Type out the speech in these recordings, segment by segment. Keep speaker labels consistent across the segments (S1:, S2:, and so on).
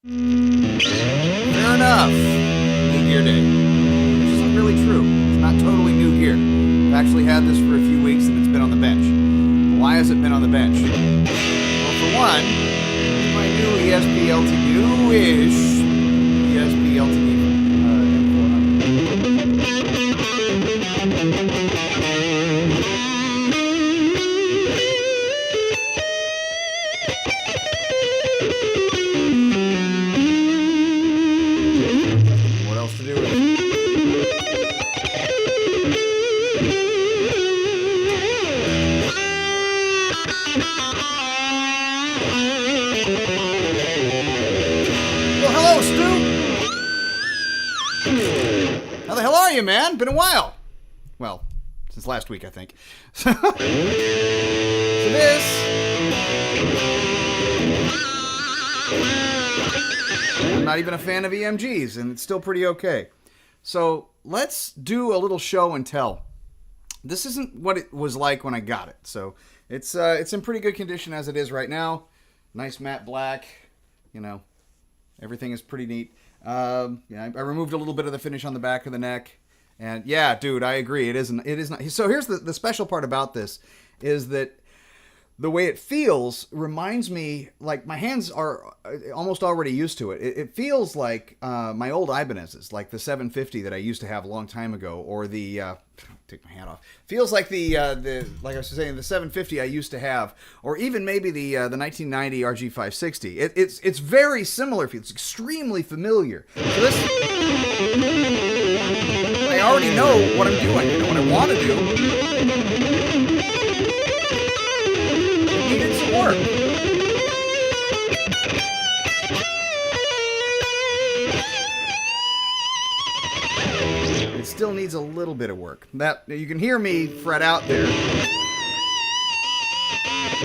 S1: Fair enough. New Gear Day. Which isn't really true. It's not totally new gear. I've actually had this for a few weeks and it's been on the bench. Why has it been on the bench? Well, for one, my new ESP LTD, new-ish ESP LTD What else to do with it? Well, hello, Stu. How the hell are you, man? Been a while. Well, since last week, I think. So this... I'm not even a fan of EMGs, and it's still pretty okay. So let's do a little show and tell. This isn't what it was like when I got it. So it's in pretty good condition as it is right now. Nice matte black. You know, everything is pretty neat. Yeah, I removed a little bit of the finish on the back of the neck. And yeah, dude, I agree. It is not. So here's the special part about this is that the way it feels reminds me, like my hands are almost already used to it. It feels like my old Ibanez's, like the 750 that I used to have a long time ago, or the take my hat off. Feels like the like I was saying, the 750 I used to have, or even maybe the 1990 RG560. It's very similar. It's extremely familiar. So this, I already know what I'm doing. I know what I want to do. Needed some work. It still needs a little bit of work. That you can hear me fret out there.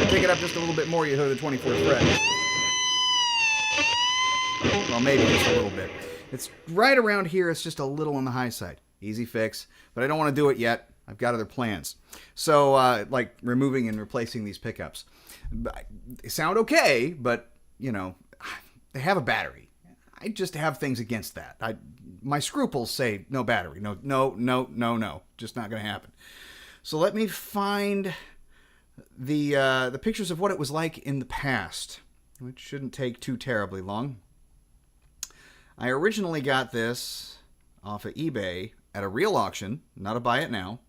S1: Take it up just a little bit more, you hear the 24th fret. Well, maybe just a little bit. It's right around here. It's just a little on the high side. Easy fix, but I don't want to do it yet. I've got other plans. So, like removing and replacing these pickups. They sound okay, but, you know, they have a battery. I just have things against that. My scruples say no battery. No. Just not going to happen. So let me find the pictures of what it was like in the past, which shouldn't take too terribly long. I originally got this off of eBay at a real auction, not a buy it now.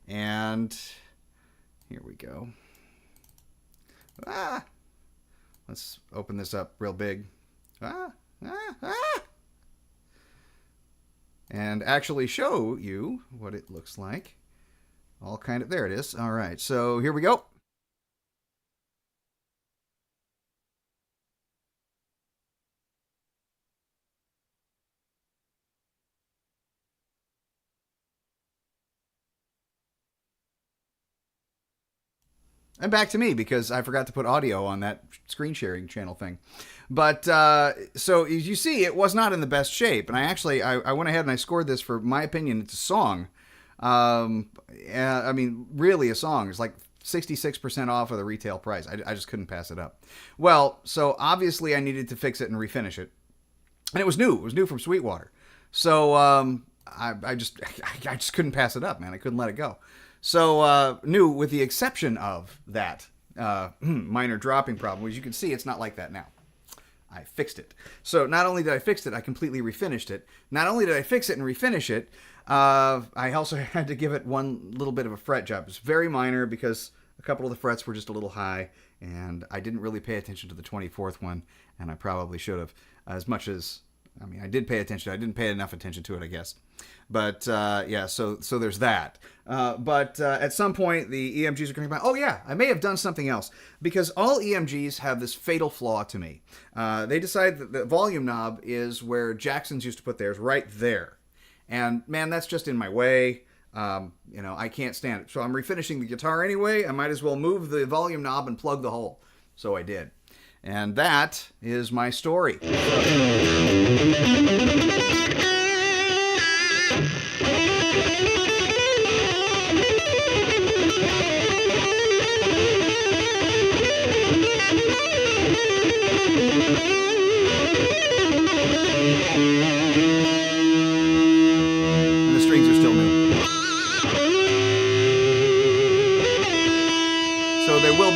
S1: And here we go. Let's open this up real big. And actually show you what it looks like. All kind of, there it is. All right, so here we go. And back to me, because I forgot to put audio on that screen sharing channel thing. But, so as you see, it was not in the best shape. And I went ahead and I scored this for, my opinion, it's a song. I mean, really a song. It's like 66% off of the retail price. I just couldn't pass it up. Well, so obviously I needed to fix it and refinish it. And it was new. It was new from Sweetwater. So I just couldn't pass it up, man. I couldn't let it go. So, new, with the exception of that minor dropping problem. As you can see, it's not like that now. I fixed it. So, not only did I fix it, I completely refinished it. Not only did I fix it and refinish it, I also had to give it one little bit of a fret job. It's very minor because a couple of the frets were just a little high, and I didn't really pay attention to the 24th one, and I probably should have, as much as... I mean, I did pay attention. I didn't pay enough attention to it, I guess. But, yeah, so there's that. But at some point, the EMGs are going to come out. Oh, yeah, I may have done something else. Because all EMGs have this fatal flaw to me. They decide that the volume knob is where Jackson's used to put theirs, right there. And, man, that's just in my way. You know, I can't stand it. So I'm refinishing the guitar anyway. I might as well move the volume knob and plug the hole. So I did. And that is my story.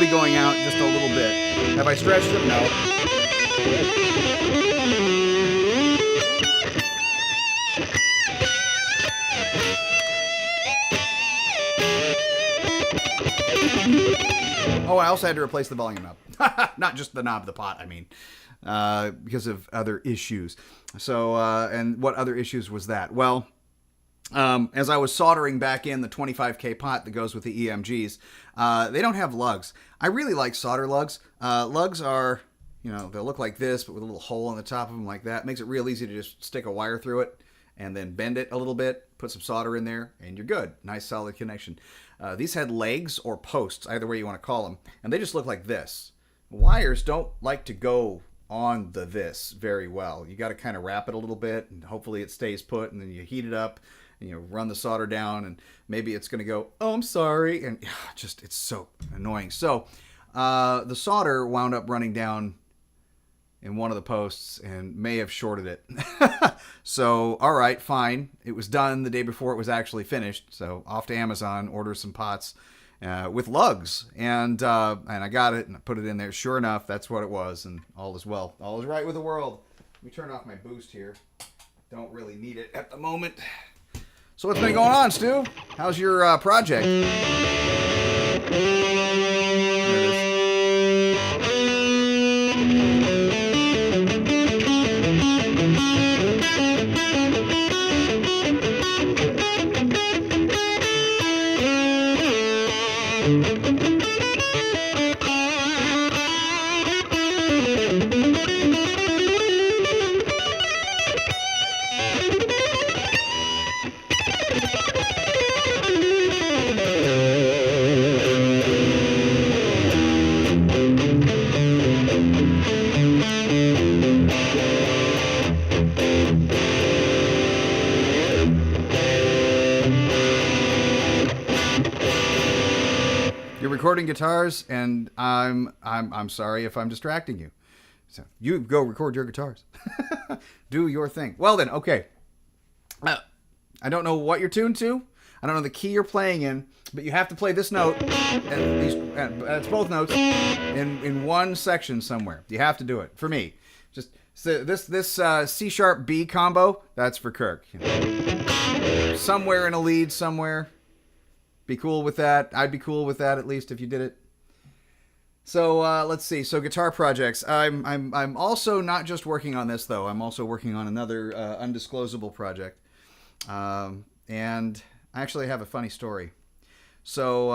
S1: be going out just a little bit. Have I stretched them? No. Oh, I also had to replace the volume knob. Not just the knob of the pot, I mean. Because of other issues. So, and what other issues was that? Well, as I was soldering back in the 25K pot that goes with the EMGs, they don't have lugs. I really like solder lugs. Lugs are, they'll look like this, but with a little hole in the top of them like that. It makes it real easy to just stick a wire through it and then bend it a little bit, put some solder in there, and you're good. Nice solid connection. These had legs or posts, either way you want to call them, and they just look like this. Wires don't like to go on this very well. You got to kind of wrap it a little bit, and hopefully it stays put, and then you heat it up, and you run the solder down, and maybe it's going to go, oh, I'm sorry, and it's so annoying. So the solder wound up running down in one of the posts and may have shorted it. So, all right, fine. It was done the day before it was actually finished. So off to Amazon, order some pots with lugs. And I got it and I put it in there. Sure enough, that's what it was. And all is well. All is right with the world. Let me turn off my boost here. Don't really need it at the moment. So what's been going on, Stu? How's your project? There it is. Recording guitars, and I'm sorry if I'm distracting you. So you go record your guitars. Do your thing. Well then, okay. I don't know what you're tuned to. I don't know the key you're playing in, but you have to play this note, and it's both notes in one section somewhere. You have to do it for me. Just so this C# B combo. That's for Kirk. Somewhere in a lead somewhere. Be cool with that. I'd be cool with that, at least, if you did it. So let's see. So guitar projects. I'm also not just working on this though. I'm also working on another undisclosable project. And I actually have a funny story. So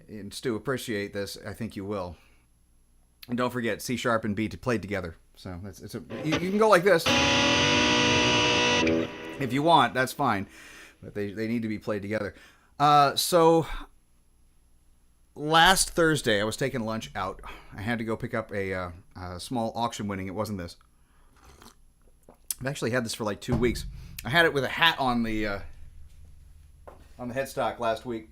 S1: and Stu, appreciate this. I think you will. And don't forget C# and B played together. So you can go like this if you want. That's fine. But they need to be played together. So last Thursday, I was taking lunch out. I had to go pick up a small auction winning. It wasn't this. I've actually had this for like 2 weeks. I had it with a hat on the headstock last week,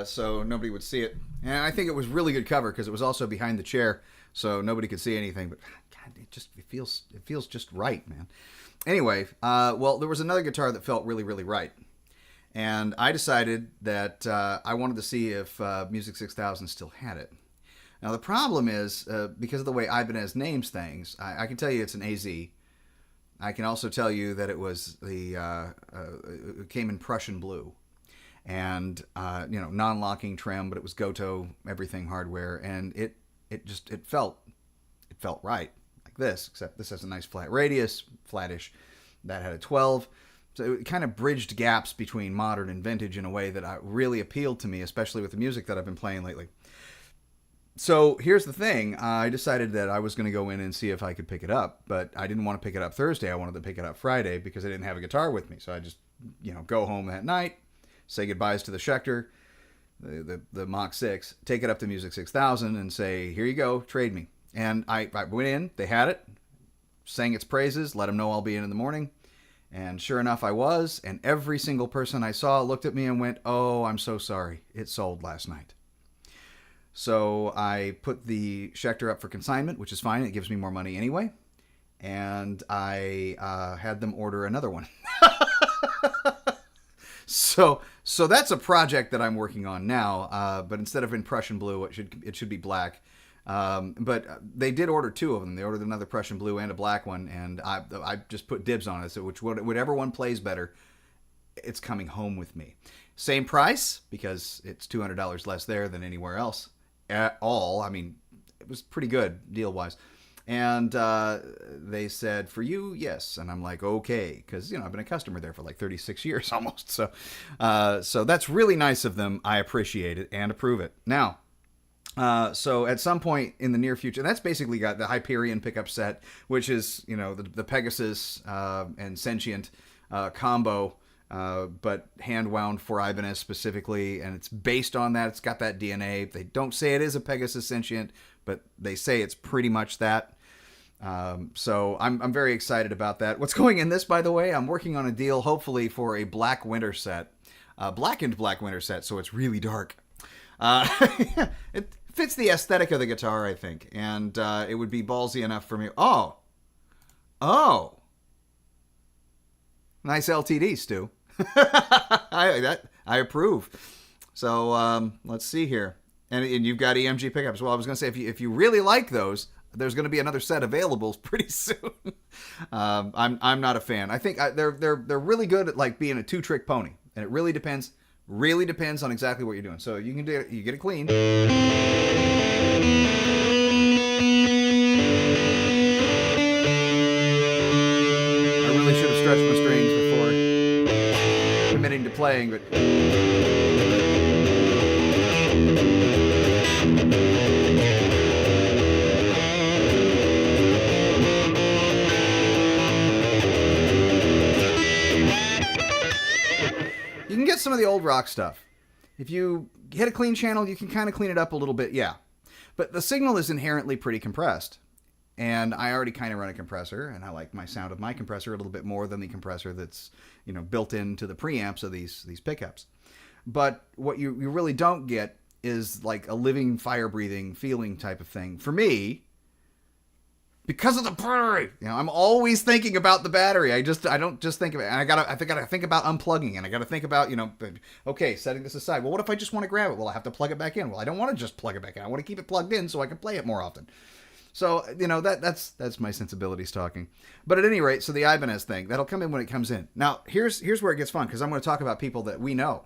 S1: so nobody would see it. And I think it was really good cover because it was also behind the chair, so nobody could see anything. But God, it feels just right, man. Anyway, well, there was another guitar that felt really, really right. And I decided that I wanted to see if Music 6000 still had it. Now, the problem is, because of the way Ibanez names things, I can tell you it's an AZ. I can also tell you that it was it came in Prussian blue. And, non-locking trim, but it was Goto, everything hardware. And it felt right, like this, except this has a nice flat radius, flattish. That had a 12. So it kind of bridged gaps between modern and vintage in a way that really appealed to me, especially with the music that I've been playing lately. So here's the thing. I decided that I was going to go in and see if I could pick it up, but I didn't want to pick it up Thursday. I wanted to pick it up Friday because I didn't have a guitar with me. So I just, go home that night, say goodbyes to the Schecter, the Mach 6, take it up to Music 6000 and say, here you go, trade me. And I went in, they had it, sang its praises, let them know I'll be in the morning. And sure enough, I was, and every single person I saw looked at me and went, oh, I'm so sorry. It sold last night. So I put the Schecter up for consignment, which is fine. It gives me more money anyway. And I had them order another one. So that's a project that I'm working on now. But instead of in Prussian blue, it should be black. But they did order two of them. They ordered another Prussian blue and a black one, and I just put dibs on it. So whichever one plays better, it's coming home with me. Same price because it's $200 less there than anywhere else at all. I mean, it was pretty good deal wise. And they said, for you, yes. And I'm like, okay, because I've been a customer there for like 36 years almost. So that's really nice of them. I appreciate it and approve it. Now, so at some point in the near future, that's basically got the Hyperion pickup set, which is the Pegasus and Sentient combo. But hand wound for Ibanez specifically, and it's based on that. It's got that DNA. They don't say it is a Pegasus Sentient, but they say it's pretty much that. So I'm very excited about that. What's going in this, by the way? I'm working on a deal, hopefully, for a black winter set, blackened black winter set, so it's really dark. It fits the aesthetic of the guitar, I think, and it would be ballsy enough for me. Oh, nice LTD, Stu. I approve. So let's see here, and you've got EMG pickups. Well, I was going to say if you really like those, there's going to be another set available pretty soon. I'm not a fan. I think they're really good at like being a two-trick pony, and it really depends on exactly what you're doing. So you get it clean. I really should have stretched my strings before committing to playing, but you can get some of the old rock stuff. If you hit a clean channel, you can kind of clean it up a little bit, yeah. But the signal is inherently pretty compressed. And I already kind of run a compressor, and I like my sound of my compressor a little bit more than the compressor that's built into the preamps of these pickups. But what you really don't get is like a living, fire-breathing feeling type of thing. For me, because of the battery, I'm always thinking about the battery. I don't just think of it. And I gotta think about unplugging, and I gotta think about okay, setting this aside. Well, what if I just want to grab it? Well, I have to plug it back in. Well, I don't want to just plug it back in. I want to keep it plugged in so I can play it more often. So, that's my sensibilities talking. But at any rate, so the Ibanez thing, that'll come in when it comes in. Now, here's where it gets fun, because I'm going to talk about people that we know.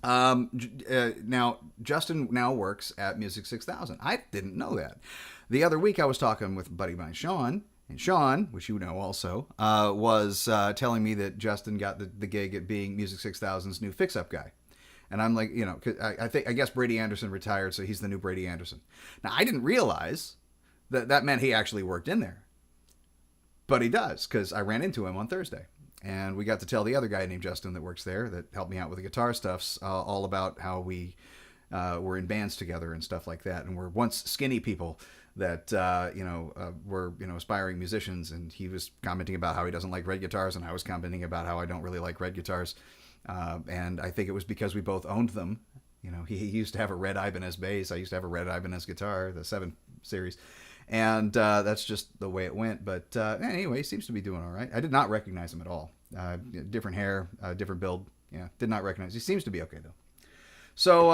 S1: Now, Justin now works at Music 6000. I didn't know that. The other week, I was talking with a buddy of mine, Sean, and Sean, which you know also, was telling me that Justin got the gig at being Music 6000's new fix-up guy. And I'm like, 'cause I guess Brady Anderson retired, so he's the new Brady Anderson. Now, I didn't realize that meant he actually worked in there. But he does, because I ran into him on Thursday. And we got to tell the other guy named Justin that works there, that helped me out with the guitar stuffs, all about how we were in bands together and stuff like that. And we're once skinny people that, were, aspiring musicians. And he was commenting about how he doesn't like red guitars, and I was commenting about how I don't really like red guitars. And I think it was because we both owned them. He used to have a red Ibanez bass. I used to have a red Ibanez guitar, the 7 series. And that's just the way it went. But anyway, he seems to be doing all right. I did not recognize him at all. Different hair, different build. Yeah, did not recognize. He seems to be okay, though. So,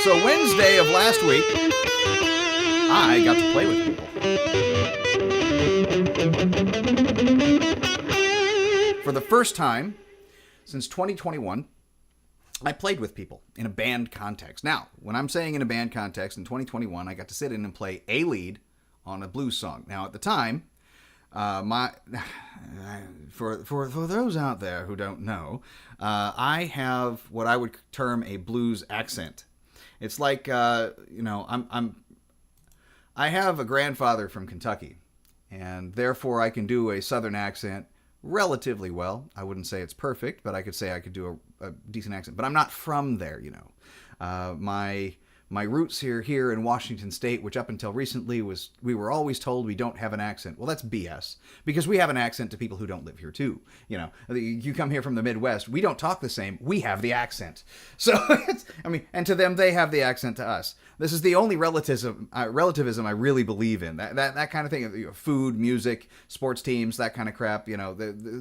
S1: so Wednesday of last week, I got to play with people. For the first time since 2021, I played with people in a band context. Now, when I'm saying in a band context, in 2021, I got to sit in and play a lead on a blues song. Now, at the time, for those out there who don't know, I have what I would term a blues accent. It's like, I have a grandfather from Kentucky, and therefore I can do a Southern accent relatively well. I wouldn't say it's perfect, but I could say I could do a decent accent. But I'm not from there, My my roots here in Washington State, which up until recently we were always told we don't have an accent. Well, that's BS, because we have an accent to people who don't live here too. You know, you come here from the Midwest, we don't talk the same. We have the accent. So, and to them, they have the accent to us. This is the only relativism I really believe in. That kind of thing. Food, music, sports teams, that kind of crap. You know,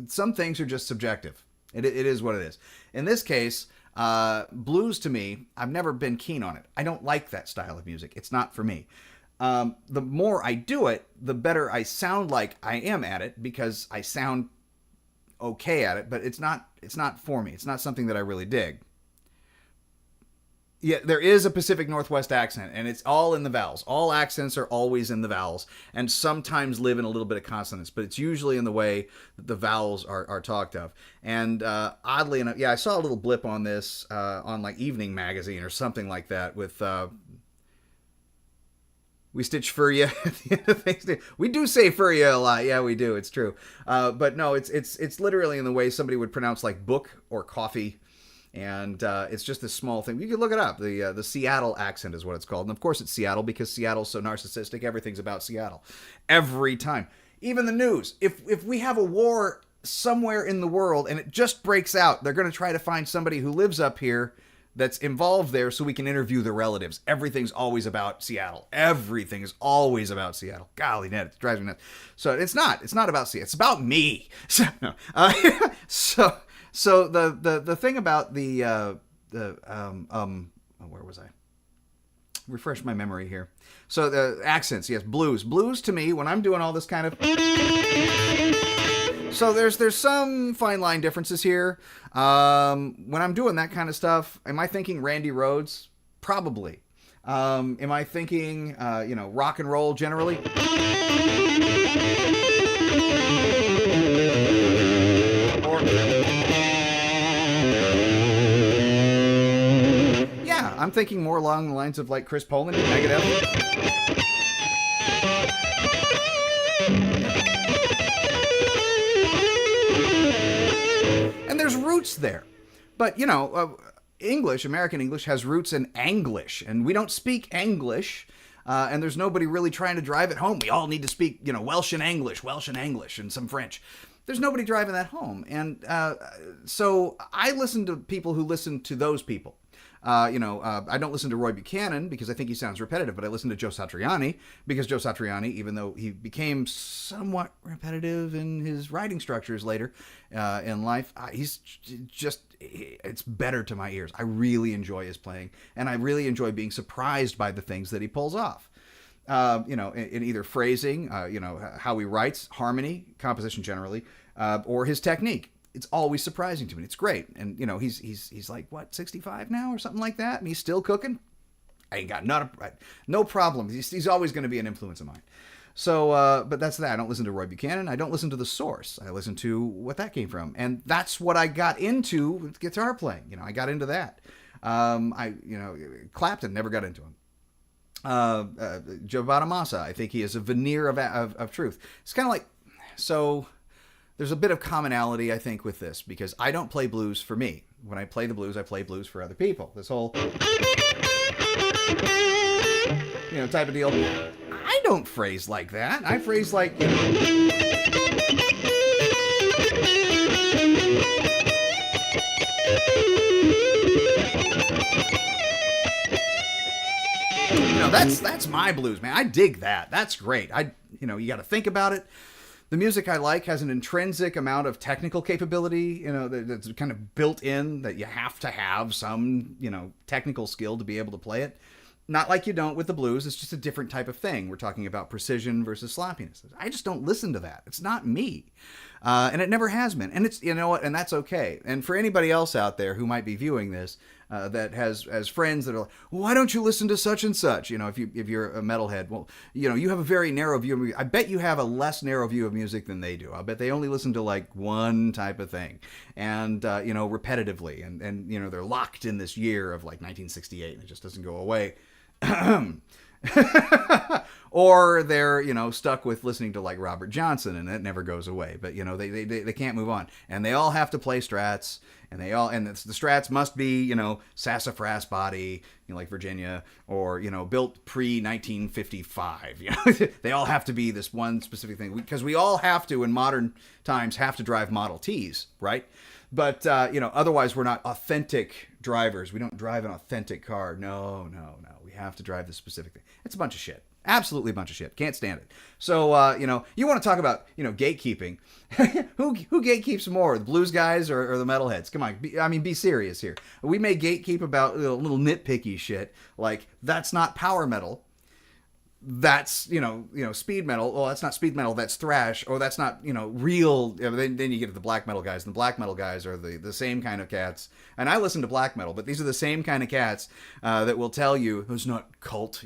S1: some things are just subjective. It is what it is. In this case, blues to me, I've never been keen on it. I don't like that style of music. It's not for me. The more I do it, the better I sound like I am at it, because I sound okay at it, but it's not for me. It's not something that I really dig. Yeah, there is a Pacific Northwest accent, and it's all in the vowels. All accents are always in the vowels, and sometimes live in a little bit of consonants, but it's usually in the way that the vowels are talked of. And oddly enough, yeah, I saw a little blip on this on like Evening Magazine or something like that with we stitch for you at the end of things. We do say for you a lot. Yeah, we do. It's true. But no, it's literally in the way somebody would pronounce like book or coffee. And it's just this small thing. You can look it up. The Seattle accent is what it's called. And of course it's Seattle, because Seattle's so narcissistic. Everything's about Seattle. Every time. Even the news. If we have a war somewhere in the world and it just breaks out, they're going to try to find somebody who lives up here that's involved there so we can interview the relatives. Everything's always about Seattle. Everything is always about Seattle. Golly, Ned, it drives me nuts. So it's not about Seattle. It's about me. So, no. So the thing about where was I? Refresh my memory here. So the accents, yes, blues to me when I'm doing all this kind of. So there's some fine line differences here. When I'm doing that kind of stuff, am I thinking Randy Rhoads? Probably. Am I thinking rock and roll generally? I'm thinking more along the lines of like Chris Poland and Megadeth. And there's roots there. But, American English has roots in Anglish, and we don't speak English. And there's nobody really trying to drive it home. We all need to speak, Welsh and English, and some French. There's nobody driving that home. And so I listen to people who listen to those people. I don't listen to Roy Buchanan because I think he sounds repetitive, but I listen to Joe Satriani because Joe Satriani, even though he became somewhat repetitive in his writing structures later in life, it's better to my ears. I really enjoy his playing, and I really enjoy being surprised by the things that he pulls off. In either phrasing, how he writes, harmony, composition generally, or his technique. It's always surprising to me. It's great. And, he's like, 65 now or something like that? And he's still cooking? I ain't got no problem. He's always going to be an influence of mine. So, but that's that. I don't listen to Roy Buchanan. I don't listen to The Source. I listen to what that came from. And that's what I got into with guitar playing. I got into that. Clapton, never got into him. Joe Bonamassa, I think he is a veneer of truth. It's kind of like, so there's a bit of commonality, I think, with this, because I don't play blues for me. When I play the blues, I play blues for other people. This whole, type of deal. I don't phrase like that. I phrase like, that's my blues, man. I dig that. That's great. You got to think about it. The music I like has an intrinsic amount of technical capability, that's kind of built in, that you have to have some, technical skill to be able to play it. Not like you don't with the blues. It's just a different type of thing. We're talking about precision versus sloppiness. I just don't listen to that. It's not me. And it never has been. And it's, and that's okay. And for anybody else out there who might be viewing this, that has friends that are like, why don't you listen to such and such? If you're a metalhead, well, you have a very narrow view of music. I bet you have a less narrow view of music than they do. I bet they only listen to like one type of thing, and repetitively, and they're locked in this year of like 1968, and it just doesn't go away. or they're, stuck with listening to like Robert Johnson, and it never goes away. But they can't move on, and they all have to play Strats, and the Strats must be sassafras body, like Virginia, or built pre 1955. They all have to be this one specific thing, because we all have to in modern times have to drive Model Ts, right? But otherwise we're not authentic drivers. We don't drive an authentic car. No. We have to drive the specific thing. It's a bunch of shit. Absolutely a bunch of shit. Can't stand it. So, you want to talk about, gatekeeping. Who gatekeeps more, the blues guys or the metalheads? Come on. Be serious here. We may gatekeep about little nitpicky shit, like that's not power metal. That's speed metal. Oh, that's not speed metal. That's thrash. Or that's not real. Then you get to the black metal guys, and the black metal guys are the same kind of cats. And I listen to black metal, but these are the same kind of cats that will tell you it's not cult.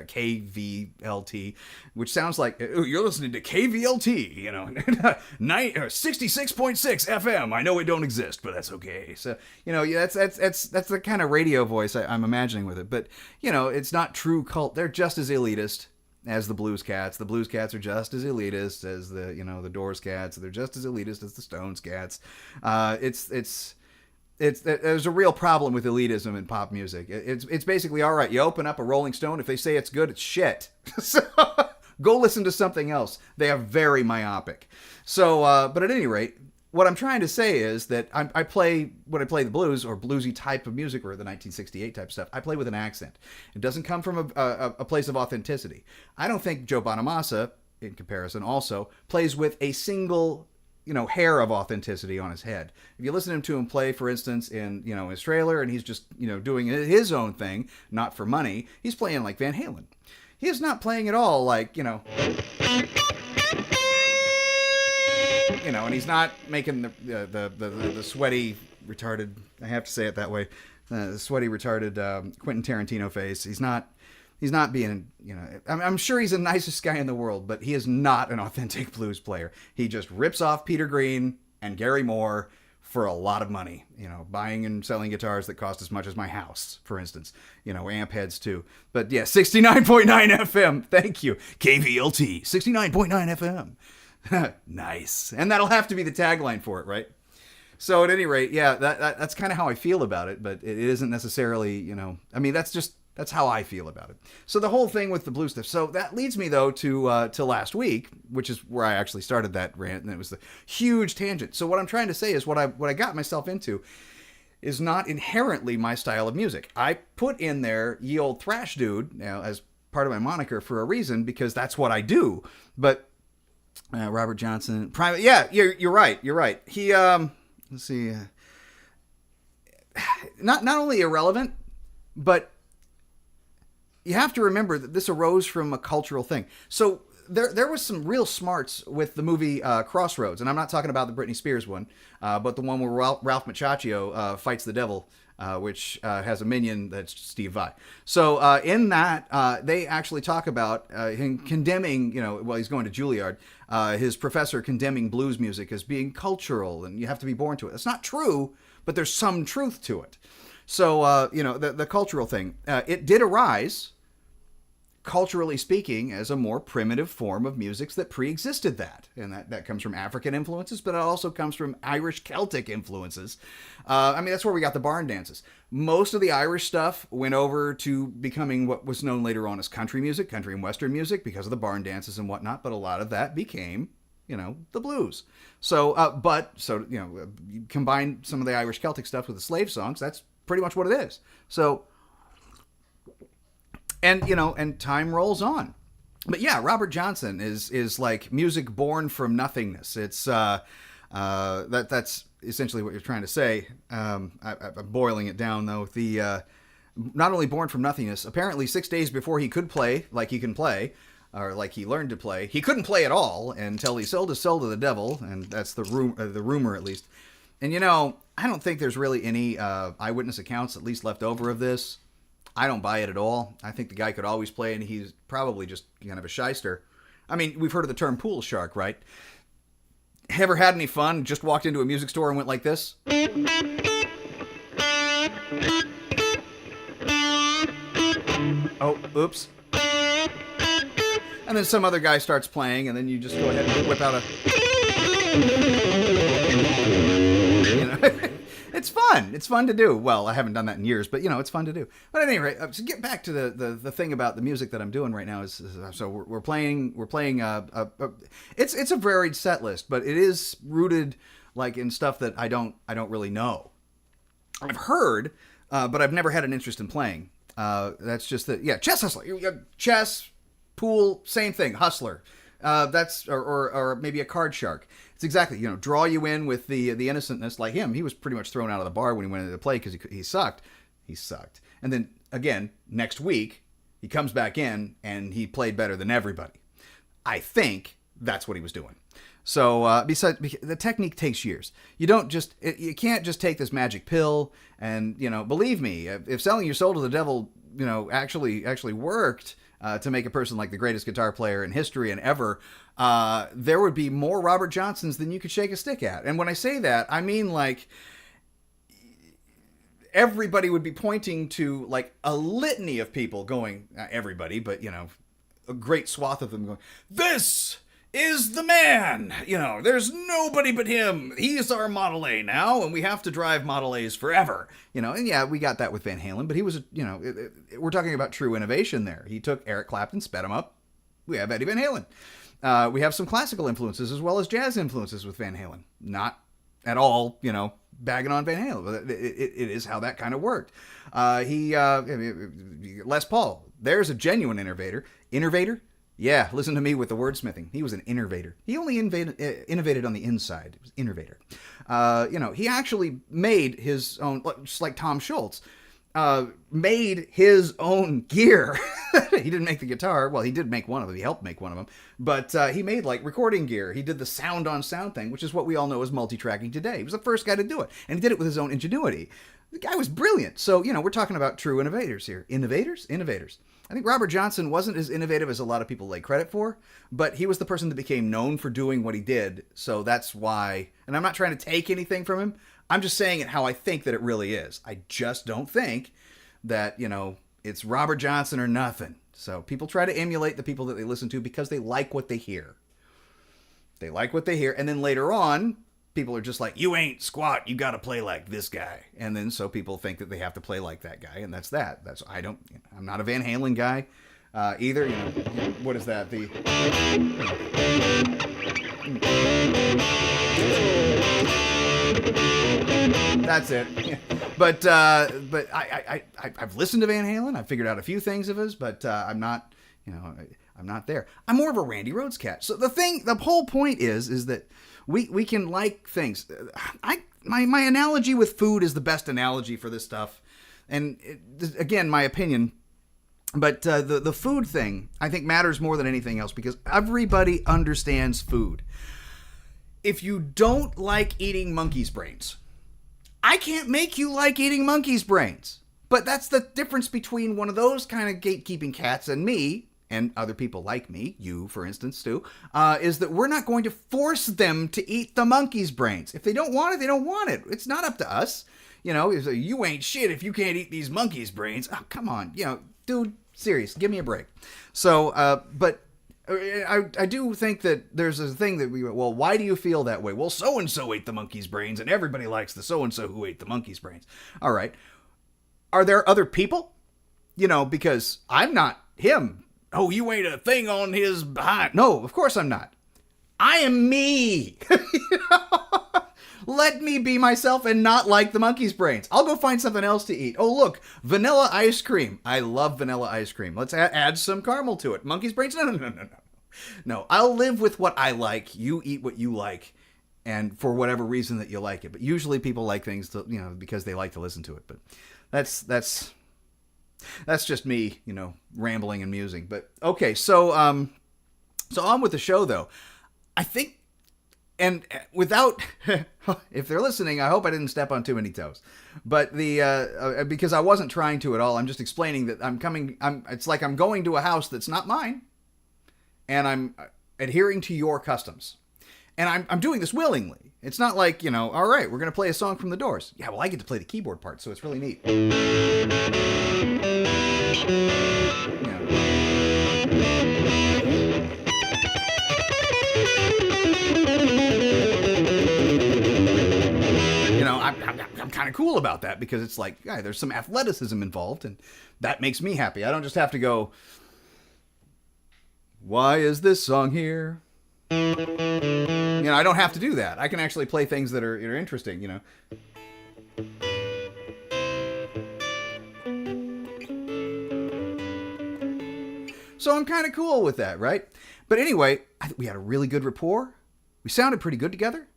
S1: KVLT, which sounds like you're listening to KVLT. 66.6 FM. I know it don't exist, but that's okay. So that's the kind of radio voice I'm imagining with it. But it's not true cult. They're just as elitist as the blues cats. The blues cats are just as elitist as the Doors cats. They're just as elitist as the Stones cats. There's a real problem with elitism in pop music. It's basically, all right, you open up a Rolling Stone, if they say it's good, it's shit. So go listen to something else. They are very myopic. So, but at any rate, what I'm trying to say is that when I play the blues or bluesy type of music, or the 1968 type stuff, I play with an accent. It doesn't come from a place of authenticity. I don't think Joe Bonamassa, in comparison, also plays with a single hair of authenticity on his head. If you listen to him play, for instance, in his trailer, and he's just doing his own thing, not for money, he's playing like Van Halen. He is not playing at all like and he's not making the sweaty, retarded, I have to say it that way, the sweaty, retarded Quentin Tarantino face. He's not being, I'm sure he's the nicest guy in the world, but he is not an authentic blues player. He just rips off Peter Green and Gary Moore for a lot of money, buying and selling guitars that cost as much as my house, for instance, amp heads too. But yeah, 69.9 FM. Thank you. KVLT, 69.9 FM. Nice. And that'll have to be the tagline for it, right? So at any rate, yeah, that's kind of how I feel about it, but it isn't necessarily, that's how I feel about it. So the whole thing with the blue stuff. So that leads me though to last week, which is where I actually started that rant, and it was the huge tangent. So what I'm trying to say is what I got myself into is not inherently my style of music. I put in there Ye Old Thrash Dude as part of my moniker for a reason, because that's what I do. But Robert Johnson, private. Yeah, you're right. You're right. He, let's see, not only irrelevant, but you have to remember that this arose from a cultural thing. So there was some real smarts with the movie Crossroads, and I'm not talking about the Britney Spears one, but the one where Ralph Macchio fights the devil. Which has a minion that's Steve Vai. So in that, they actually talk about him condemning, while he's going to Juilliard, his professor condemning blues music as being cultural, and you have to be born to it. That's not true, but there's some truth to it. So, the cultural thing, it did arise, culturally speaking, as a more primitive form of music that pre-existed that. And that comes from African influences, but it also comes from Irish Celtic influences. That's where we got the barn dances. Most of the Irish stuff went over to becoming what was known later on as country music, country and western music, because of the barn dances and whatnot. But a lot of that became, the blues. So, you combine some of the Irish Celtic stuff with the slave songs, that's pretty much what it is. So, and time rolls on. But yeah, Robert Johnson is like music born from nothingness. It's that's essentially what you're trying to say. I'm boiling it down though. Not only born from nothingness, apparently 6 days before he could play like he can play, or like he learned to play, he couldn't play at all until he sold his soul to the devil, and that's the rumor at least. And I don't think there's really any eyewitness accounts at least left over of this. I don't buy it at all. I think the guy could always play, and he's probably just kind of a shyster. We've heard of the term pool shark, right? Ever had any fun? Just walked into a music store and went like this? Oh, oops. And then some other guy starts playing, and then you just go ahead and whip out a... You know, it's fun. It's fun to do. Well, I haven't done that in years, but, you know, it's fun to do. But at any rate, to get back to the thing about the music that I'm doing right now is so we're playing it's a varied set list, but it is rooted like in stuff that I don't really know. I've heard, but I've never had an interest in playing. That's just that. Yeah, chess hustler. Chess, pool, same thing. Hustler. That's or maybe a card shark. It's exactly, you know, draw you in with the innocentness. Like him, he was pretty much thrown out of the bar when he went into the play because he sucked. He sucked. And then again next week he comes back in and he played better than everybody. I think that's what he was doing. So besides, the technique takes years. You can't just take this magic pill and, you know, believe me, if selling your soul to the devil, you know, actually worked to make a person like the greatest guitar player in history and ever, there would be more Robert Johnsons than you could shake a stick at. And when I say that, I mean like everybody would be pointing to like a litany of people going, not everybody, but, you know, a great swath of them going, this is the man. You know, there's nobody but him. He's our Model A now, and we have to drive Model A's forever. You know, and yeah, we got that with Van Halen, but he was, you know, we're talking about true innovation there. He took Eric Clapton, sped him up. We have Eddie Van Halen. We have some classical influences as well as jazz influences with Van Halen. Not at all, you know, bagging on Van Halen, but it is how that kind of worked. Les Paul, there's a genuine innovator. Innovator? Yeah, listen to me with the wordsmithing. He was an innovator. He only innovated on the inside. It was innovator. You know, he actually made his own, just like Tom Schultz, made his own gear. He didn't make the guitar. Well, he did make one of them. He helped make one of them. But he made, like, recording gear. He did the sound-on-sound thing, which is what we all know as multi-tracking today. He was the first guy to do it. And he did it with his own ingenuity. The guy was brilliant. So, you know, we're talking about true innovators here. Innovators? Innovators. I think Robert Johnson wasn't as innovative as a lot of people lay credit for, but he was the person that became known for doing what he did. So that's why, and I'm not trying to take anything from him. I'm just saying it how I think that it really is. I just don't think that, you know, it's Robert Johnson or nothing. So people try to emulate the people that they listen to because they like what they hear. They like what they hear. And then later on, people are just like, you ain't squat. You got to play like this guy. And then so people think that they have to play like that guy. And that's that. I'm not a Van Halen guy either. You know, what is that? That's it. Yeah. But I've listened to Van Halen. I've figured out a few things of his, but I'm not, you know, I'm not there. I'm more of a Randy Rhoads cat. So the whole point is that we can like things. My analogy with food is the best analogy for this stuff. And again, my opinion, but the food thing I think matters more than anything else because everybody understands food. If you don't like eating monkey's brains, I can't make you like eating monkey's brains. But that's the difference between one of those kind of gatekeeping cats and me, and other people like me, you, for instance, too, is that we're not going to force them to eat the monkey's brains. If they don't want it, they don't want it. It's not up to us. You know, you ain't shit if you can't eat these monkey's brains. Oh, come on. You know, dude, serious, give me a break. So, but I do think that there's a thing that well, why do you feel that way? Well, so-and-so ate the monkey's brains, and everybody likes the so-and-so who ate the monkey's brains. All right. Are there other people? You know, because I'm not him. Oh, you ate a thing on his behind. No, of course I'm not. I am me. You know? Let me be myself and not like the monkey's brains. I'll go find something else to eat. Oh, look, vanilla ice cream. I love vanilla ice cream. Let's add some caramel to it. Monkey's brains? No. No, I'll live with what I like. You eat what you like, and for whatever reason that you like it. But usually people like things, to, you know, because they like to listen to it. But that's just me, you know, rambling and musing. But okay, so on with the show though. I think. And without, if they're listening, I hope I didn't step on too many toes. But because I wasn't trying to at all, I'm just explaining that it's like I'm going to a house that's not mine, and I'm adhering to your customs. And I'm doing this willingly. It's not like, you know, all right, we're going to play a song from the Doors. Yeah, well, I get to play the keyboard part, so it's really neat. Yeah. kind of cool about that because it's like, yeah, there's some athleticism involved, and that makes me happy. I don't just have to go, why is this song here? I don't have to do that. I can actually play things that are interesting, So I'm kind of cool with that, right? But anyway, we had a really good rapport. We sounded pretty good together.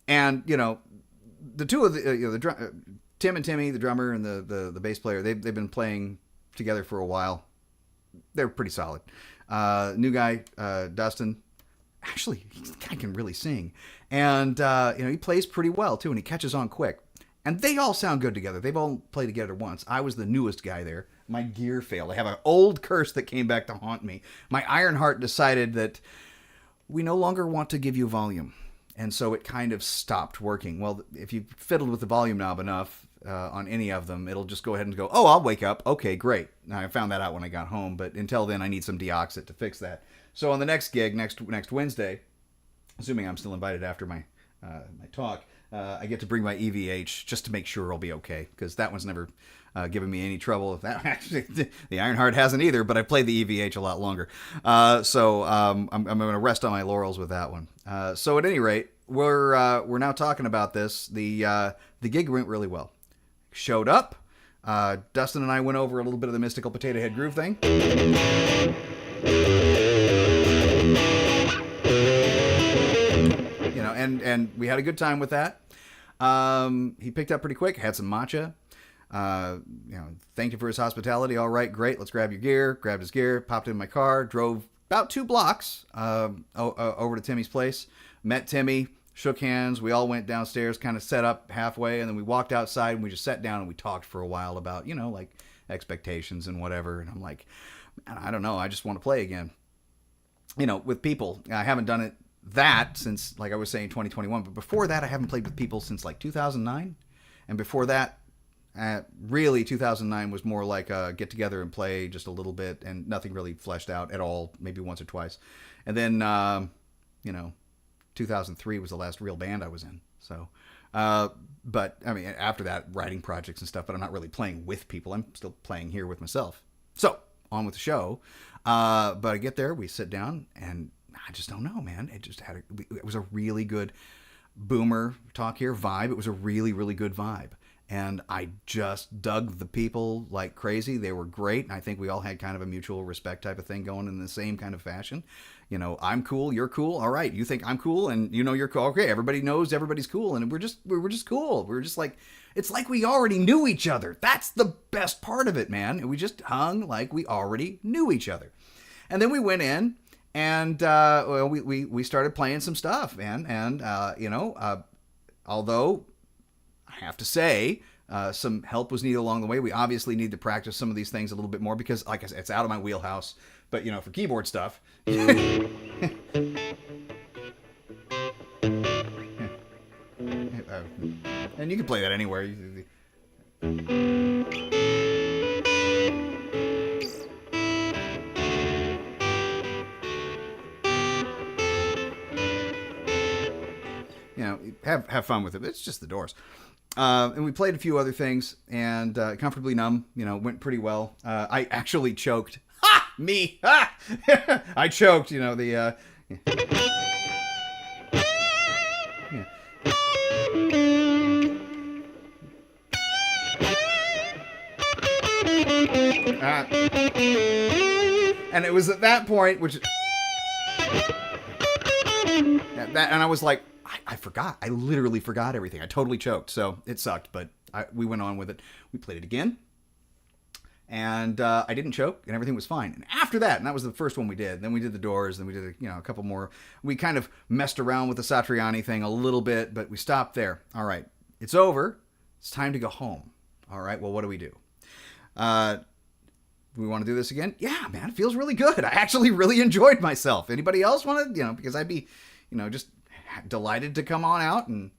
S1: And, the two of Tim and Timmy, the drummer and the bass player, they've been playing together for a while. They're pretty solid. New guy, Dustin, actually, the guy can really sing. And, he plays pretty well, too, and he catches on quick. And they all sound good together. They've all played together once. I was the newest guy there. My gear failed. I have an old curse that came back to haunt me. My iron heart decided that we no longer want to give you volume. And so it kind of stopped working. Well, if you fiddled with the volume knob enough on any of them, it'll just go ahead and go, oh, I'll wake up. Okay, great. Now, I found that out when I got home. But until then, I need some deoxit to fix that. So on the next gig, next Wednesday, assuming I'm still invited after my talk, I get to bring my EVH just to make sure I'll be okay, because that one's never given me any trouble. That actually, the Ironheart hasn't either, but I played the EVH a lot longer. So I'm going to rest on my laurels with that one. So at any rate, we're now talking about this. The gig went really well. Showed up. Dustin and I went over a little bit of the Mystical Potato Head Groove thing. And we had a good time with that. He picked up pretty quick, had some matcha. Thanked him for his hospitality. All right, great. Let's grab your gear. Grabbed his gear, popped in my car, drove about 2 blocks over to Timmy's place. Met Timmy, shook hands. We all went downstairs, kind of set up halfway, and then we walked outside and we just sat down and we talked for a while about, like expectations and whatever. And I'm like, man, I don't know. I just want to play again. With people. I haven't done it since, like I was saying, 2021. But before that, I haven't played with people since like 2009. And before that, really 2009 was more like a get together and play just a little bit and nothing really fleshed out at all, maybe once or twice. And then, 2003 was the last real band I was in. So, but I mean, after that, writing projects and stuff, but I'm not really playing with people. I'm still playing here with myself. So on with the show. But I get there, we sit down, and I just don't know, man. It was a really good boomer talk here vibe. It was a really, really good vibe. And I just dug the people like crazy. They were great. And I think we all had kind of a mutual respect type of thing going in the same kind of fashion. I'm cool, you're cool. All right, you think I'm cool, and you're cool. Okay, everybody knows everybody's cool, and we were just cool. We were just like, it's like we already knew each other. That's the best part of it, man. We just hung like we already knew each other. And then we went in, and we started playing some stuff, man. And although I have to say, some help was needed along the way. We obviously need to practice some of these things a little bit more because, like I said, it's out of my wheelhouse. But, for keyboard stuff. And you can play that anywhere. Have fun with it. It's just the Doors. And we played a few other things, and Comfortably Numb, went pretty well. I actually choked. Ha! Me! Ha! I choked, the... Yeah. And it was at that point, and I was like, I forgot. I literally forgot everything. I totally choked. So it sucked, but we went on with it. We played it again. And I didn't choke, and everything was fine. And after that, and that was the first one we did. Then we did the Doors, then we did a couple more. We kind of messed around with the Satriani thing a little bit, but we stopped there. All right, it's over. It's time to go home. All right, well, what do? We want to do this again? Yeah, man, it feels really good. I actually really enjoyed myself. Anybody else want to, because I'd be, just delighted to come on out and,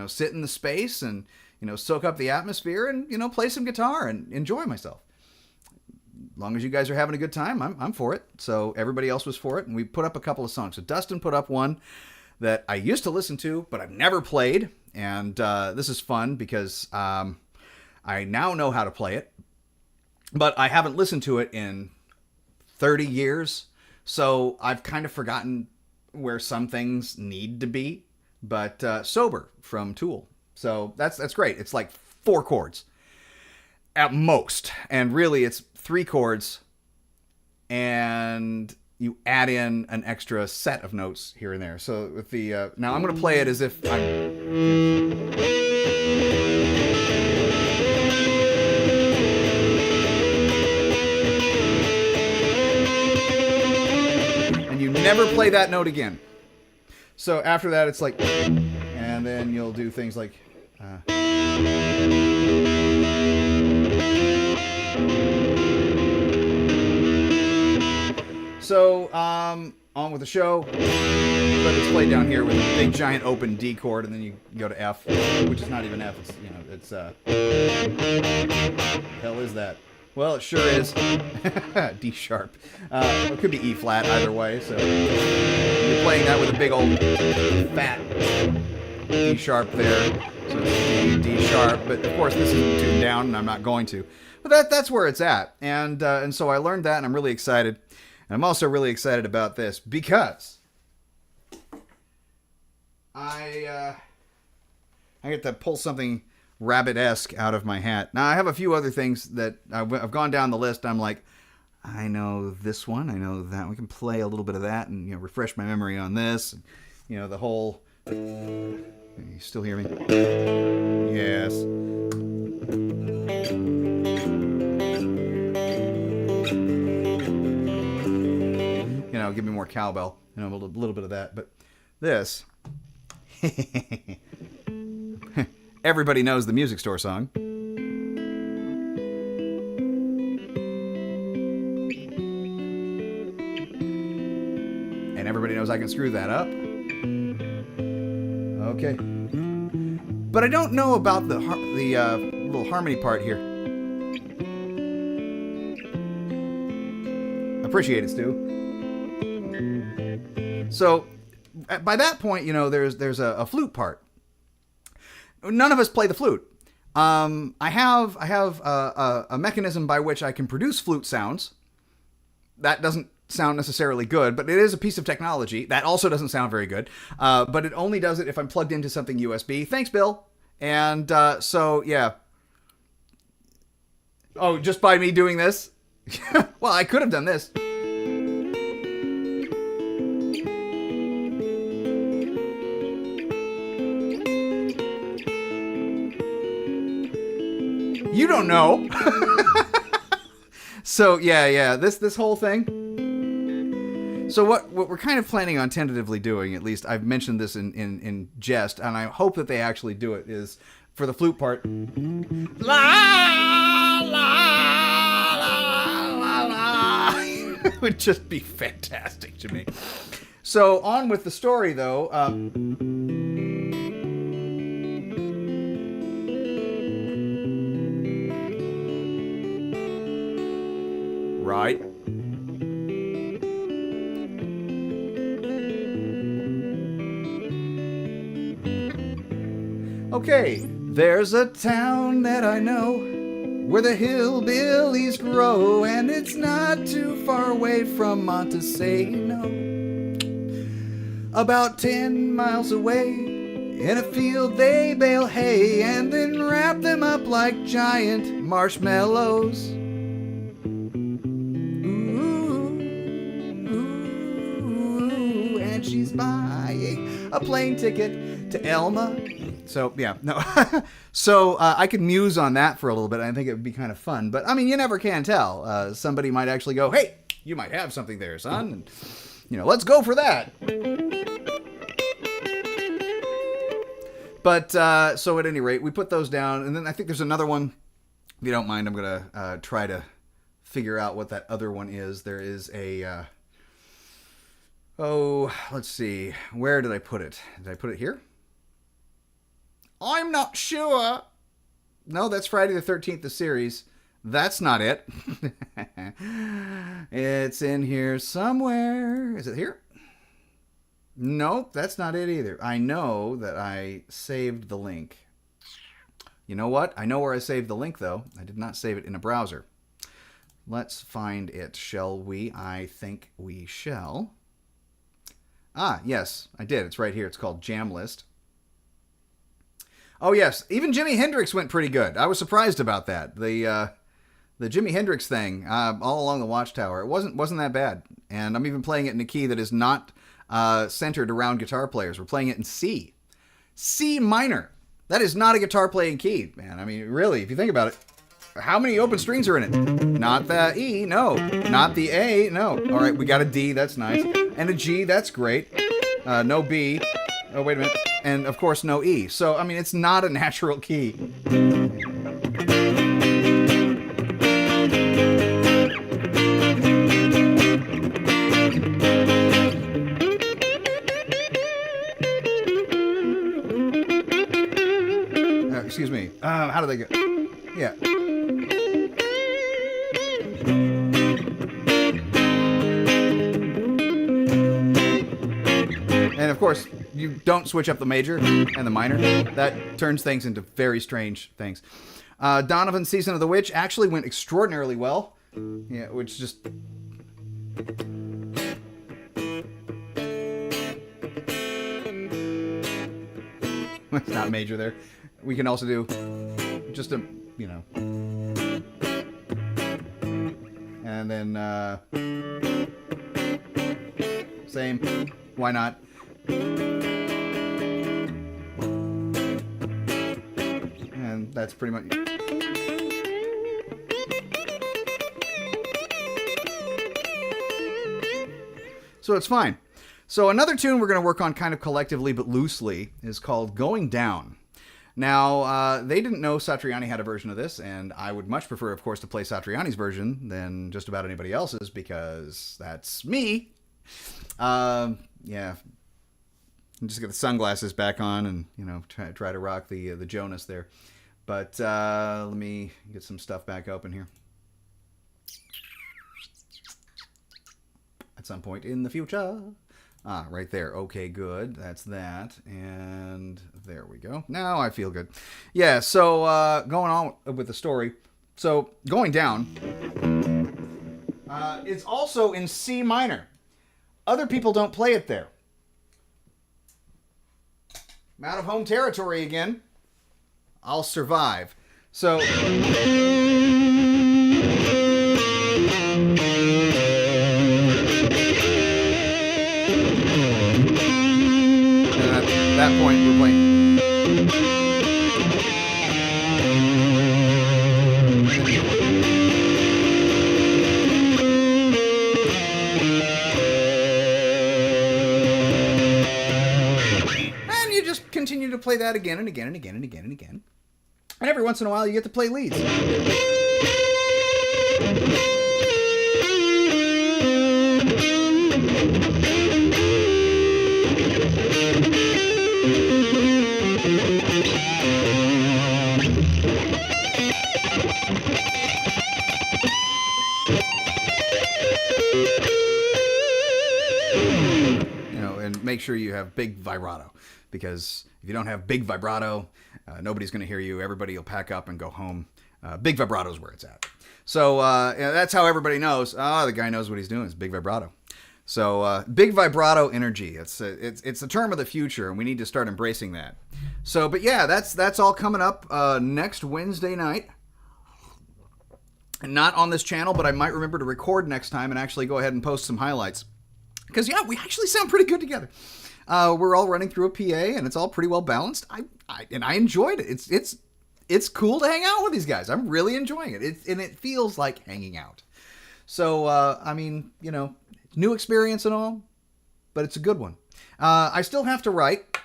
S1: sit in the space and, soak up the atmosphere and, play some guitar and enjoy myself. As long as you guys are having a good time, I'm for it. So everybody else was for it, and we put up a couple of songs. So Dustin put up one that I used to listen to, but I've never played, And this is fun because I now know how to play it, but I haven't listened to it in 30 years. So I've kind of forgotten where some things need to be. But Sober from Tool. So that's great. It's like 4 chords at most. And really it's 3 chords. And you add in an extra set of notes here and there. So with the now I'm going to play it as if I'm, and you never play that note again. So after that it's like, and then you'll do things like so, on with the show. But it's played down here with a big giant open D chord, and then you go to F, which is not even F. It's, you know, it's hell is that? Well, it sure is. D sharp. It could be E flat either way. So you're playing that with a big old fat D sharp there. So it's D sharp. But of course, this isn't tuned down, and I'm not going to. But that's where it's at, and so I learned that, and I'm really excited. And I'm also really excited about this because I get to pull something Rabbit-esque out of my hat. Now, I have a few other things that I've gone down the list. I'm like, I know this one. I know that. We can play a little bit of that and, you know, refresh my memory on this. And, you know, the whole... You still hear me? Yes. You know, give me more cowbell. You know, a little bit of that. But this... Everybody knows the music store song. And everybody knows I can screw that up. Okay. But I don't know about the little harmony part here. Appreciate it, Stu. So, by that point, you know, there's a flute part. None of us play the flute. I have a mechanism by which I can produce flute sounds. That doesn't sound necessarily good, but it is a piece of technology. That also doesn't sound very good. But it only does it if I'm plugged into something USB. Thanks, Bill. And so, yeah. Oh, just by me doing this? Well, I could have done this. You don't know. So yeah, this whole thing. So what we're kind of planning on tentatively doing, at least I've mentioned this in jest, and I hope that they actually do it, is for the flute part. La la la la la. It would just be fantastic to me. So on with the story, though. Right. Okay, there's a town that I know where the hillbillies grow, and it's not too far away from Montesano. About 10 miles away, in a field they bale hay and then wrap them up like giant marshmallows. She's buying a plane ticket to Elma. So, yeah, no. So, I could muse on that for a little bit. I think it would be kind of fun. But, I mean, you never can tell. Somebody might actually go, hey, you might have something there, son. And, you know, let's go for that. But, so at any rate, we put those down. And then I think there's another one. If you don't mind, I'm going to try to figure out what that other one is. There is a... Oh, let's see. Where did I put it? Did I put it here? I'm not sure. No, that's Friday the 13th, the series. That's not it. It's in here somewhere. Is it here? Nope, that's not it either. I know that I saved the link. You know what? I know where I saved the link, though. I did not save it in a browser. Let's find it, shall we? I think we shall. Ah, yes, I did. It's right here. It's called Jam List. Oh, yes. Even Jimi Hendrix went pretty good. I was surprised about that. The Jimi Hendrix thing all along the Watchtower, it wasn't that bad. And I'm even playing it in a key that is not centered around guitar players. We're playing it in C. C minor. That is not a guitar playing key, man. I mean, really, if you think about it, how many open strings are in it? Not the E, no. Not the A, no. All right, we got a D, that's nice. And a G, that's great. No B. Oh, wait a minute. And, of course, no E. So, I mean, it's not a natural key. Excuse me. How do they go? Yeah. And of course, you don't switch up the major and the minor. That turns things into very strange things. Donovan's Season of the Witch actually went extraordinarily well. Yeah, which just... It's not major there. We can also do just a, you know. And then, same. Why not? And that's pretty much... So it's fine. So another tune we're going to work on kind of collectively but loosely is called Going Down. Now, they didn't know Satriani had a version of this, and I would much prefer, of course, to play Satriani's version than just about anybody else's, because that's me. Yeah. Just get the sunglasses back on and, you know, try to rock the Jonas there. But let me get some stuff back open here. At some point in the future. Ah, right there. Okay, good. That's that. And there we go. Now I feel good. Yeah, so going on with the story. So, Going Down. It's also in C minor. Other people don't play it there. I'm out of home territory again. I'll survive. So... At that point, we're playing. And you just continue to play that again and again and again and again and again. And every once in a while, you get to play leads. Make sure you have big vibrato, because if you don't have big vibrato, nobody's going to hear you. Everybody will pack up and go home. Big vibrato is where it's at. So that's how everybody knows. The guy knows what he's doing. It's big vibrato. So big vibrato energy. It's the term of the future, and we need to start embracing that. So, but yeah, that's all coming up next Wednesday night. Not on this channel, but I might remember to record next time and actually go ahead and post some highlights. Because, yeah, we actually sound pretty good together. We're all running through a PA, and it's all pretty well balanced. I enjoyed it. It's cool to hang out with these guys. I'm really enjoying it. And it feels like hanging out. So, I mean, you know, new experience and all, but it's a good one. I still have to write,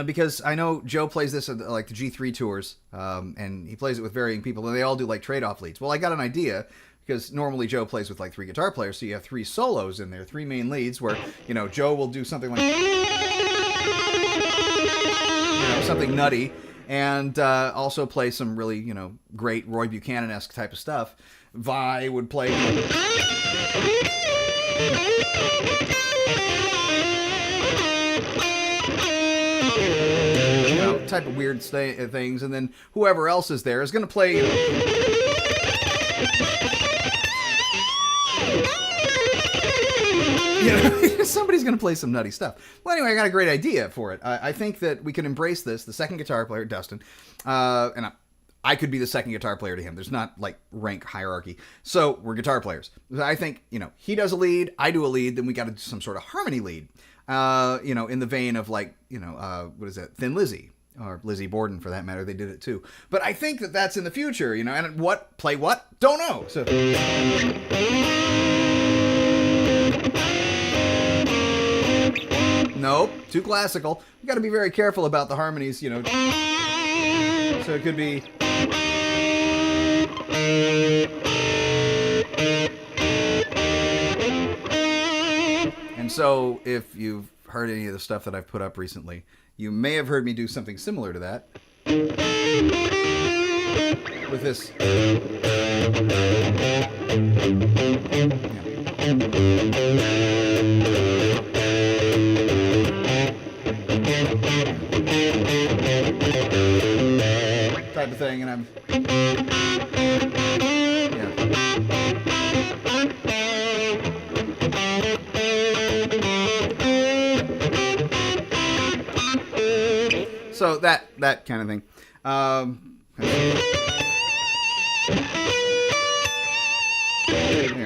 S1: because I know Joe plays this at like the G3 tours, and he plays it with varying people, and they all do like trade-off leads. Well, I got an idea. Because normally Joe plays with like 3 guitar players, so you have 3 solos in there, 3 main leads, where, you know, Joe will do something like, something nutty, and also play some really, you know, great Roy Buchanan-esque type of stuff. Vi would play... type of weird things, and then whoever else is there is going to play. Somebody's going to play some nutty stuff. Well, anyway, I got a great idea for it. I think that we can embrace this. The second guitar player, Dustin, and I could be the second guitar player to him. There's not like rank hierarchy. So we're guitar players. I think, he does a lead, I do a lead, then we got to do some sort of harmony lead. In the vein of like, what is that? Thin Lizzy. Or Lizzie Borden, for that matter. They did it too. But I think that that's in the future, and play what? Don't know. So. Nope, too classical. You got to be very careful about the harmonies, So it could be. And so, if you've heard any of the stuff that I've put up recently, you may have heard me do something similar to that. With this. Type of thing, and I'm. So that kind of thing.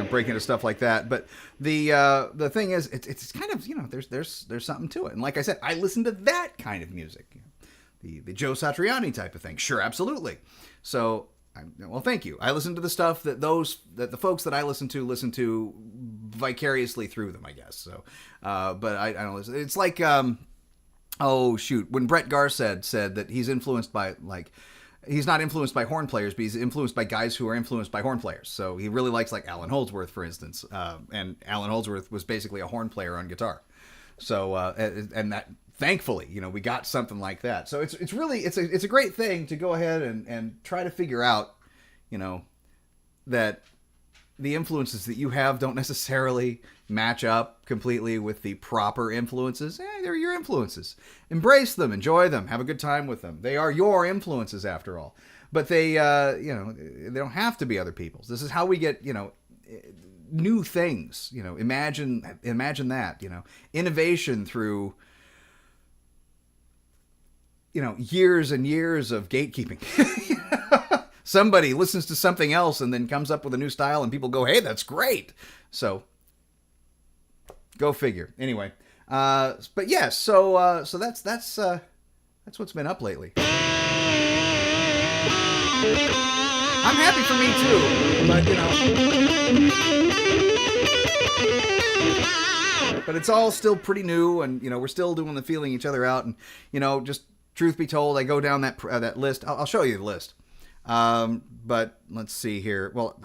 S1: Break into stuff like that, but the thing is, it's kind of there's something to it, and like I said, I listen to that kind of music, the Joe Satriani type of thing. Sure, absolutely. So, well, thank you. I listen to the stuff that the folks that I listen to vicariously through them, I guess. So, but I don't listen. It's like when Brett Garsed said that he's influenced by he's not influenced by horn players, but he's influenced by guys who are influenced by horn players. So he really likes like Alan Holdsworth, for instance. And Alan Holdsworth was basically a horn player on guitar. So, and that, thankfully, we got something like that. So it's really, it's a great thing to go ahead and try to figure out, that the influences that you have don't necessarily match up completely with the proper influences. They're your influences. Embrace them, enjoy them, have a good time with them. They are your influences after all. But they, they don't have to be other people's. This is how we get, new things. Imagine that. Innovation through, years and years of gatekeeping. Somebody listens to something else and then comes up with a new style, and people go, "Hey, that's great." So, go figure. Anyway, but yeah, so that's what's been up lately. I'm happy for me too, but it's all still pretty new, and we're still doing the feeling each other out, and just truth be told, I go down that list. I'll show you the list. But let's see here. Well,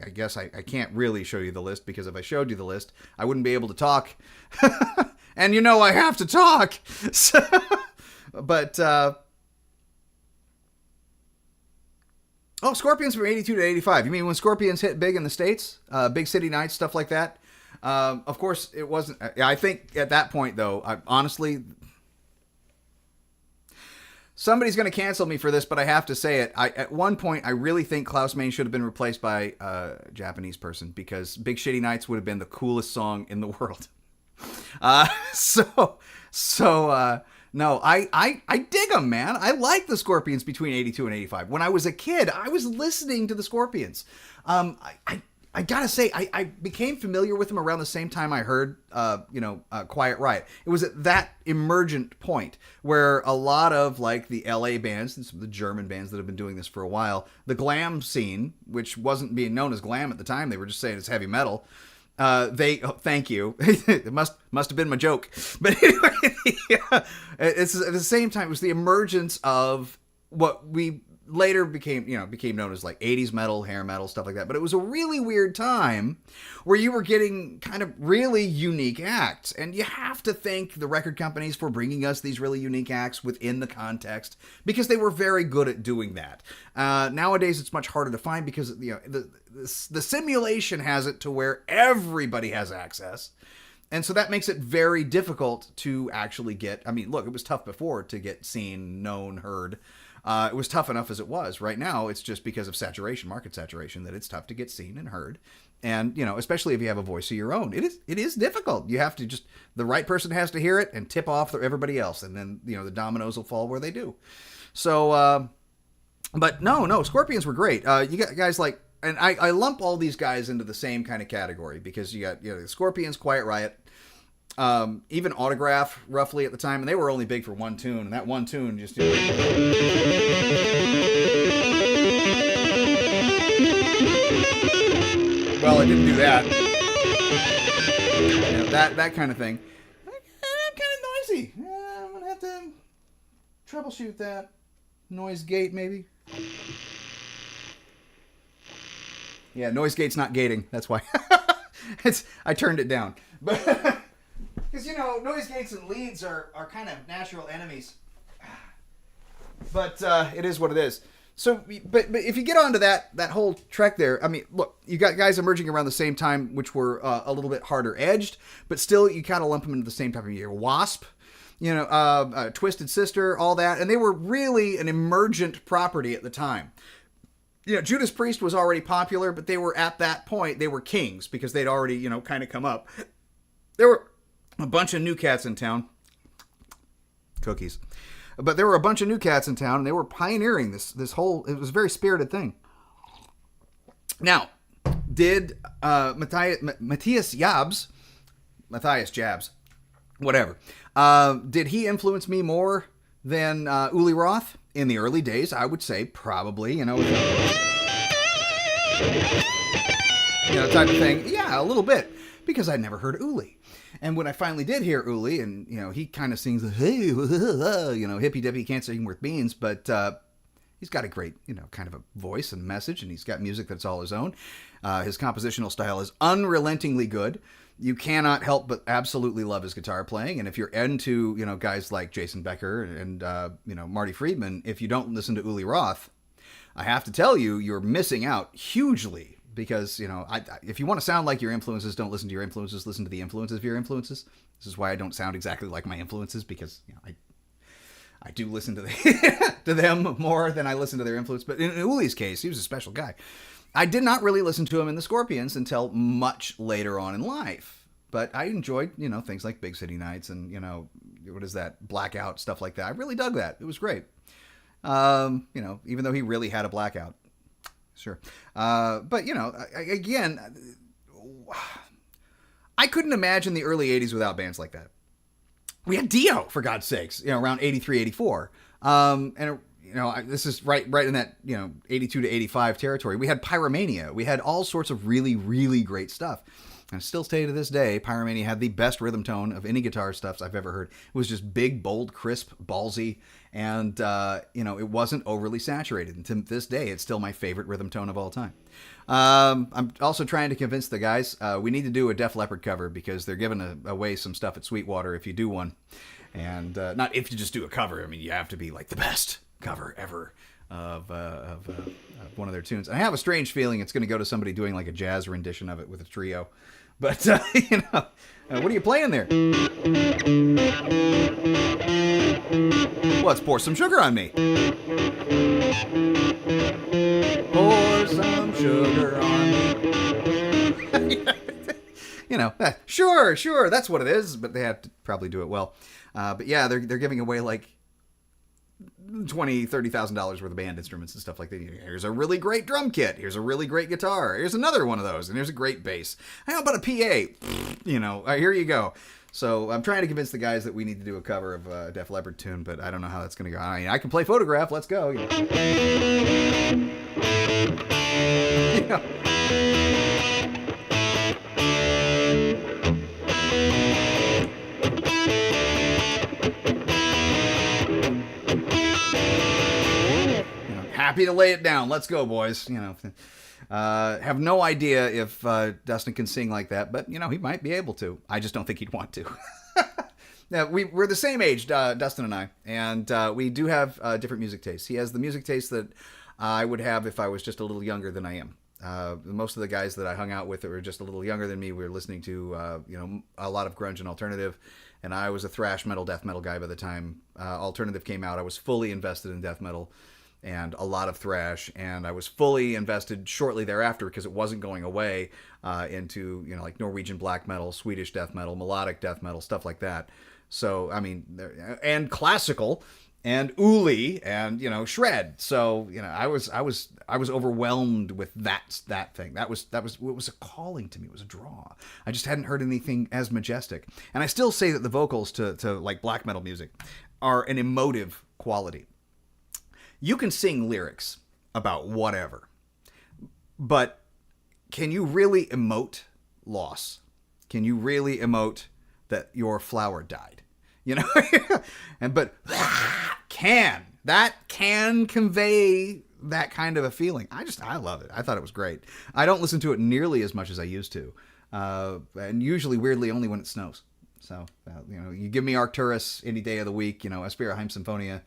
S1: I guess I can't really show you the list, because if I showed you the list, I wouldn't be able to talk. And I have to talk. So, but, Scorpions from 82 to 85. You mean when Scorpions hit big in the States? Big City Nights, stuff like that? Of course, it wasn't. I think at that point, though, honestly, somebody's going to cancel me for this, but I have to say it. At one point, I really think Klaus Meine should have been replaced by a Japanese person, because Big Shitty Nights would have been the coolest song in the world. No, I dig them, man. I like the Scorpions between 82 and 85. When I was a kid, I was listening to the Scorpions. I gotta say, I became familiar with them around the same time I heard, Quiet Riot. It was at that emergent point where a lot of like the LA bands and some of the German bands that have been doing this for a while, the glam scene, which wasn't being known as glam at the time, they were just saying it's heavy metal. Thank you. It must have been my joke. But anyway, it's at the same time, it was the emergence of what we later became known as like 80s metal, hair metal, stuff like that. But it was a really weird time where you were getting kind of really unique acts. And you have to thank the record companies for bringing us these really unique acts within the context, because they were very good at doing that. Nowadays, it's much harder to find, because the simulation has it to where everybody has access. And so that makes it very difficult to actually get. I mean, look, it was tough before to get seen, known, heard. It was tough enough as it was. Right now, it's just because of saturation, market saturation, that it's tough to get seen and heard. And, especially if you have a voice of your own, it is difficult. You have to the right person has to hear it and tip off everybody else. And then, the dominoes will fall where they do. So, but no, Scorpions were great. You got guys like, and I lump all these guys into the same kind of category because you got, the Scorpions, Quiet Riot, even Autograph roughly at the time. And they were only big for one tune. And that one tune just, well, it didn't do that. That kind of thing. I'm kind of noisy. I'm going to have to troubleshoot that. Noise gate, maybe? Yeah, noise gate's not gating. That's why. I turned it down. But because, noise gates and leads are kind of natural enemies. But it is what it is. So, but if you get onto that whole trek there, I mean, look, you got guys emerging around the same time, which were a little bit harder edged, but still you kind of lump them into the same type of year. Wasp, Twisted Sister, all that, and they were really an emergent property at the time. Judas Priest was already popular, but they were at that point, they were kings because they'd already, kind of come up. There were a bunch of new cats in town. Cookies. But there were a bunch of new cats in town, and they were pioneering this whole, it was a very spirited thing. Now, did Matthias Jabs, whatever, did he influence me more than Uli Roth? In the early days, I would say probably, type of thing. Yeah, a little bit, because I'd never heard Uli. And when I finally did hear Uli, and, he kind of sings, hey, hippy-dippy, can't sing worth beans, but he's got a great, kind of a voice and message, and he's got music that's all his own. His compositional style is unrelentingly good. You cannot help but absolutely love his guitar playing. And if you're into, guys like Jason Becker and, Marty Friedman, if you don't listen to Uli Roth, I have to tell you, you're missing out hugely. Because, if you want to sound like your influences, don't listen to your influences, listen to the influences of your influences. This is why I don't sound exactly like my influences, because, I do listen to to them more than I listen to their influence. But in Uli's case, he was a special guy. I did not really listen to him in the Scorpions until much later on in life. But I enjoyed, things like Big City Nights and, what is that, Blackout, stuff like that. I really dug that. It was great. Even though he really had a blackout. Sure. But, again, I couldn't imagine the early 80s without bands like that. We had Dio, for God's sakes, around 83, 84. This is right in that, 82 to 85 territory. We had Pyromania. We had all sorts of really, really great stuff. And still say to this day, Pyromania had the best rhythm tone of any guitar stuff I've ever heard. It was just big, bold, crisp, ballsy, and, it wasn't overly saturated. And to this day, it's still my favorite rhythm tone of all time. I'm also trying to convince the guys, we need to do a Def Leppard cover because they're giving away some stuff at Sweetwater if you do one. And not if you just do a cover. I mean, you have to be like the best cover ever of one of their tunes. And I have a strange feeling it's going to go to somebody doing like a jazz rendition of it with a trio. But, what are you playing there? Let's pour some sugar on me. Pour some sugar on me. Sure, that's what it is. But they have to probably do it well. But yeah, they're giving away like $20,000, $30,000 worth of band instruments and stuff like that. Here's a really great drum kit. Here's a really great guitar. Here's another one of those. And here's a great bass. How about a PA? Here you go. So I'm trying to convince the guys that we need to do a cover of a Def Leppard tune, but I don't know how that's going to go. I mean, I can play Photograph. Let's go. Happy to lay it down. Let's go, boys. Have no idea if Dustin can sing like that, but he might be able to. I just don't think he'd want to. Now, we're the same age, Dustin and I, and we do have different music tastes. He has the music taste that I would have if I was just a little younger than I am. Most of the guys that I hung out with that were just a little younger than me were listening to a lot of grunge and alternative, and I was a thrash metal, death metal guy by the time alternative came out. I was fully invested in death metal and a lot of thrash, and I was fully invested shortly thereafter because it wasn't going away into like Norwegian black metal, Swedish death metal, melodic death metal, stuff like that. So I mean, and classical and uli and shred. So I was overwhelmed with that thing. That was it was a calling to me. It was a draw. I just hadn't heard anything as majestic. And I still say that the vocals to like black metal music are an emotive quality. You can sing lyrics about whatever, but can you really emote loss? Can you really emote that your flower died? But that can convey that kind of a feeling. I love it. I thought it was great. I don't listen to it nearly as much as I used to, and usually, weirdly, only when it snows. So you give me Arcturus any day of the week. Aspira Heim Symphonia.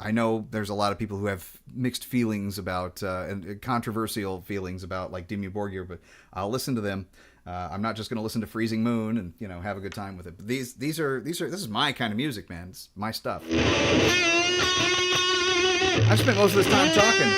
S1: I know there's a lot of people who have mixed feelings about and controversial feelings about like Dimmu Borgir, but I'll listen to them. I'm not just going to listen to Freezing Moon and have a good time with it. But this is my kind of music, man. It's my stuff. I've spent most of this time talking.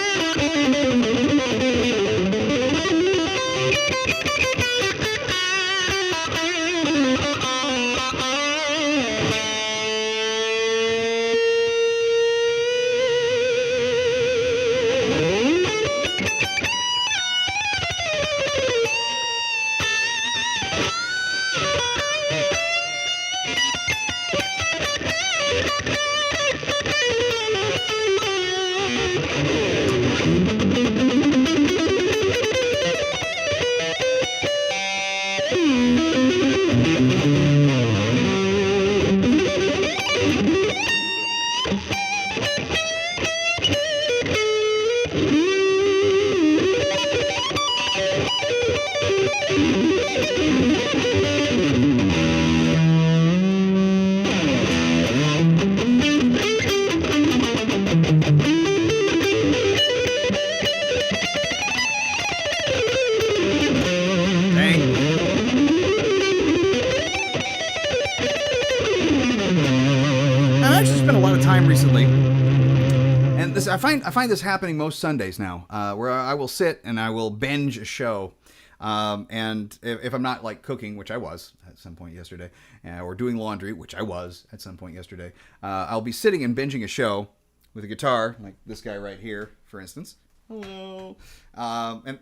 S1: Recently, and this I find this happening most Sundays now, where I will sit and I will binge a show, and if I'm not like cooking, which I was at some point yesterday, or doing laundry, which I was at some point yesterday, I'll be sitting and binging a show with a guitar, like this guy right here, for instance. Hello. And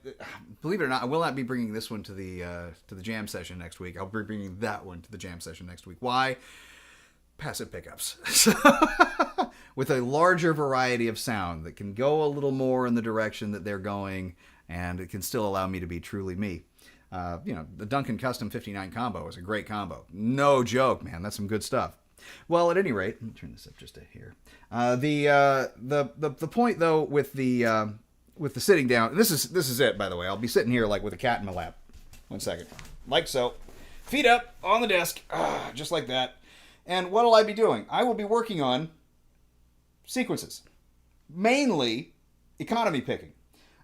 S1: believe it or not, I will not be bringing this one to the jam session next week. I'll be bringing that one to the jam session next week. Why? Passive pickups. With a larger variety of sound that can go a little more in the direction that they're going, and it can still allow me to be truly me. The Duncan Custom 59 combo is a great combo. No joke, man. That's some good stuff. Well, at any rate, let me turn this up just a hair. The point though with the sitting down, and this is it, by the way. I'll be sitting here like with a cat in my lap. 1 second, like so, feet up on the desk, just like that. And what'll I be doing? I will be working on sequences, mainly economy picking,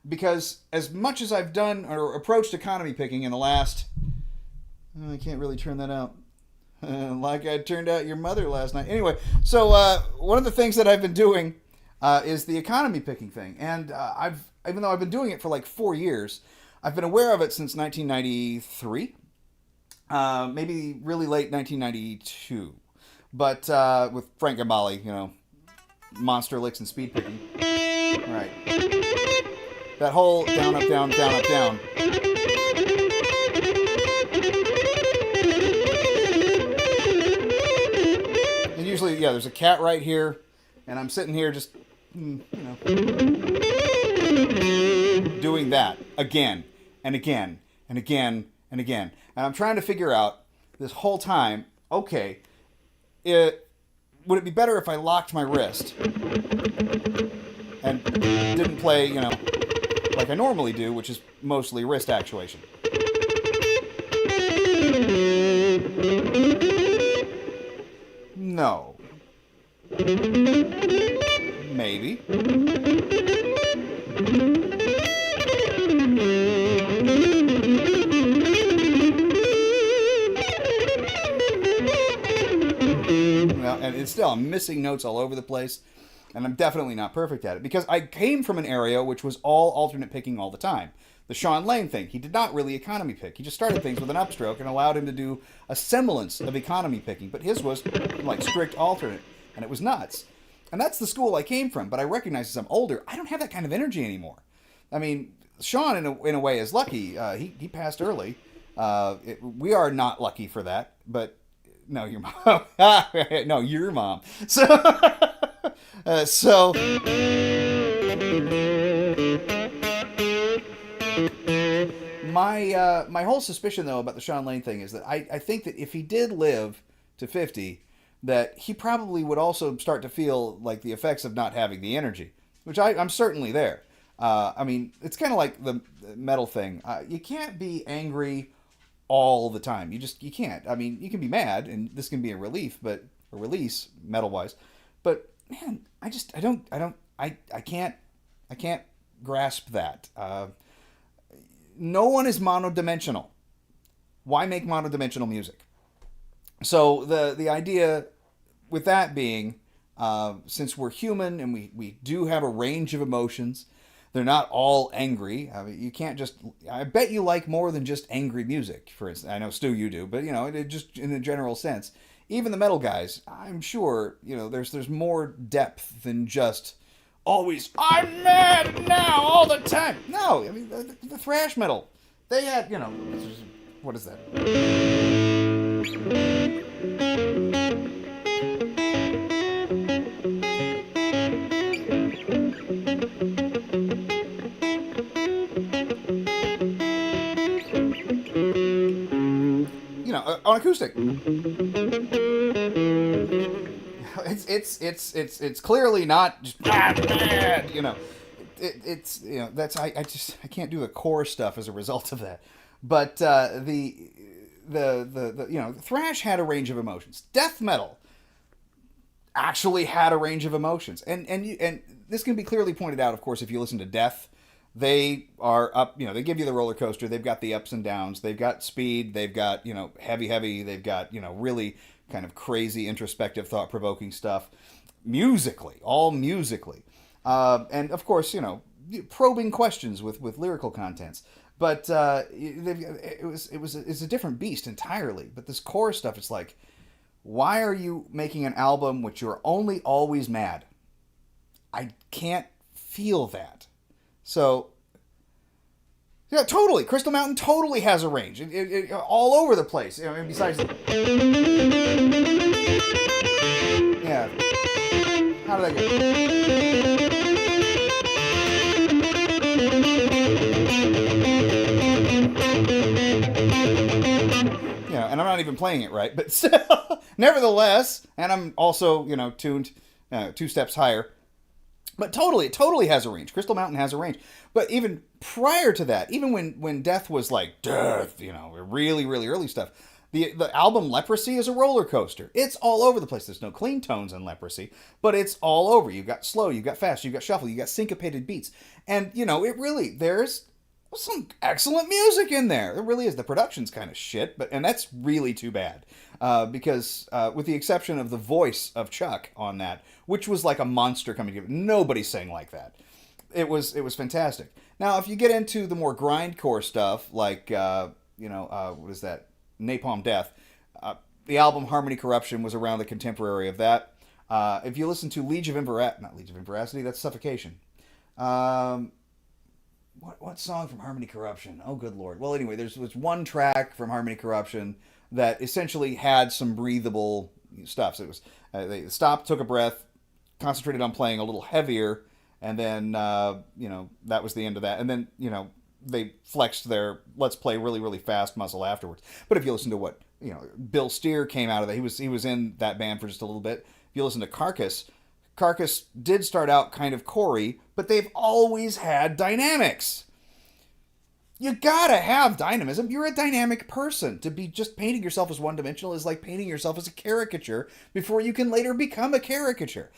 S1: because as much as I've done or approached economy picking in the last, I can't really turn that out, like I turned out your mother last night. Anyway, so one of the things that I've been doing is the economy picking thing, and even though I've been doing it for like 4 years, I've been aware of it since 1993, maybe really late 1992. But with Frank Gambale, monster licks and speed picking. Right. That whole down, up, down, down, up, down. And usually, there's a cat right here, and I'm sitting here just, doing that again and again and again and again. And I'm trying to figure out this whole time, okay, would it be better if I locked my wrist and didn't play, like I normally do, which is mostly wrist actuation? No. Maybe. still, I'm missing notes all over the place. And I'm definitely not perfect at it. Because I came from an area which was all alternate picking all the time. The Sean Lane thing, he did not really economy pick. He just started things with an upstroke and allowed him to do a semblance of economy picking. But his was like strict alternate. And it was nuts. And that's the school I came from. But I recognize as I'm older, I don't have that kind of energy anymore. I mean, Sean, in a way, is lucky. He passed early. We are not lucky for that. But no, your mom. No, your mom. So, my whole suspicion, though, about the Sean Lane thing is that I think that if he did live to 50, that he probably would also start to feel like the effects of not having the energy, which I'm certainly there. I mean, it's kind of like the metal thing. You can't be angry all the time. You can't. I mean, you can be mad, and this can be a release metal-wise. But man, I can't grasp that. No one is monodimensional. Why make monodimensional music? So the idea with that being, since we're human and we do have a range of emotions, they're not all angry. I mean, you can't just. I bet you like more than just angry music. For instance, I know Stu, you do, but just in a general sense, even the metal guys, I'm sure there's more depth than just always I'm mad now all the time. No, I mean the thrash metal, they had what is that? On acoustic. It's clearly not just bad, that's I can't do the core stuff as a result of that. But the thrash had a range of emotions. Death metal actually had a range of emotions. And this can be clearly pointed out, of course, if you listen to Death. They are up, they give you the roller coaster. They've got the ups and downs. They've got speed. They've got, heavy. They've got, really kind of crazy, introspective, thought-provoking stuff. All musically. And, of course, probing questions with lyrical contents. But it's a different beast entirely. But this core stuff, it's like, why are you making an album which you're only always mad? I can't feel that. So, yeah, totally. Crystal Mountain totally has a range. It all over the place. Besides... Yeah. How did that go? And I'm not even playing it right, but still, nevertheless, and I'm also, tuned 2 steps higher. But it totally has a range. Crystal Mountain has a range. But even prior to that, even when Death was like Death, really, really early stuff, the album Leprosy is a roller coaster. It's all over the place. There's no clean tones in Leprosy, but it's all over. You've got slow, you've got fast, you've got shuffle, you've got syncopated beats. And, there's some excellent music in there. It really is. The production's kind of shit, and that's really too bad. Because with the exception of the voice of Chuck on that, which was like a monster coming together, nobody sang like that. It was fantastic. Now, if you get into the more grindcore stuff, like what is that? Napalm Death. The album Harmony Corruption was around the contemporary of that. If you listen to not Legion of Veracity, that's Suffocation. What song from Harmony Corruption? Oh, good lord. Well, anyway, there's one track from Harmony Corruption that essentially had some breathable stuff. So it was they stopped, took a breath, concentrated on playing a little heavier, and then that was the end of that. And then they flexed their let's play really, really fast muscle afterwards. But if you listen to what Bill Steer came out of that, he was in that band for just a little bit. If you listen to Carcass did start out kind of chory, but they've always had dynamics. You gotta have dynamism. You're a dynamic person. To be just painting yourself as one-dimensional is like painting yourself as a caricature before you can later become a caricature.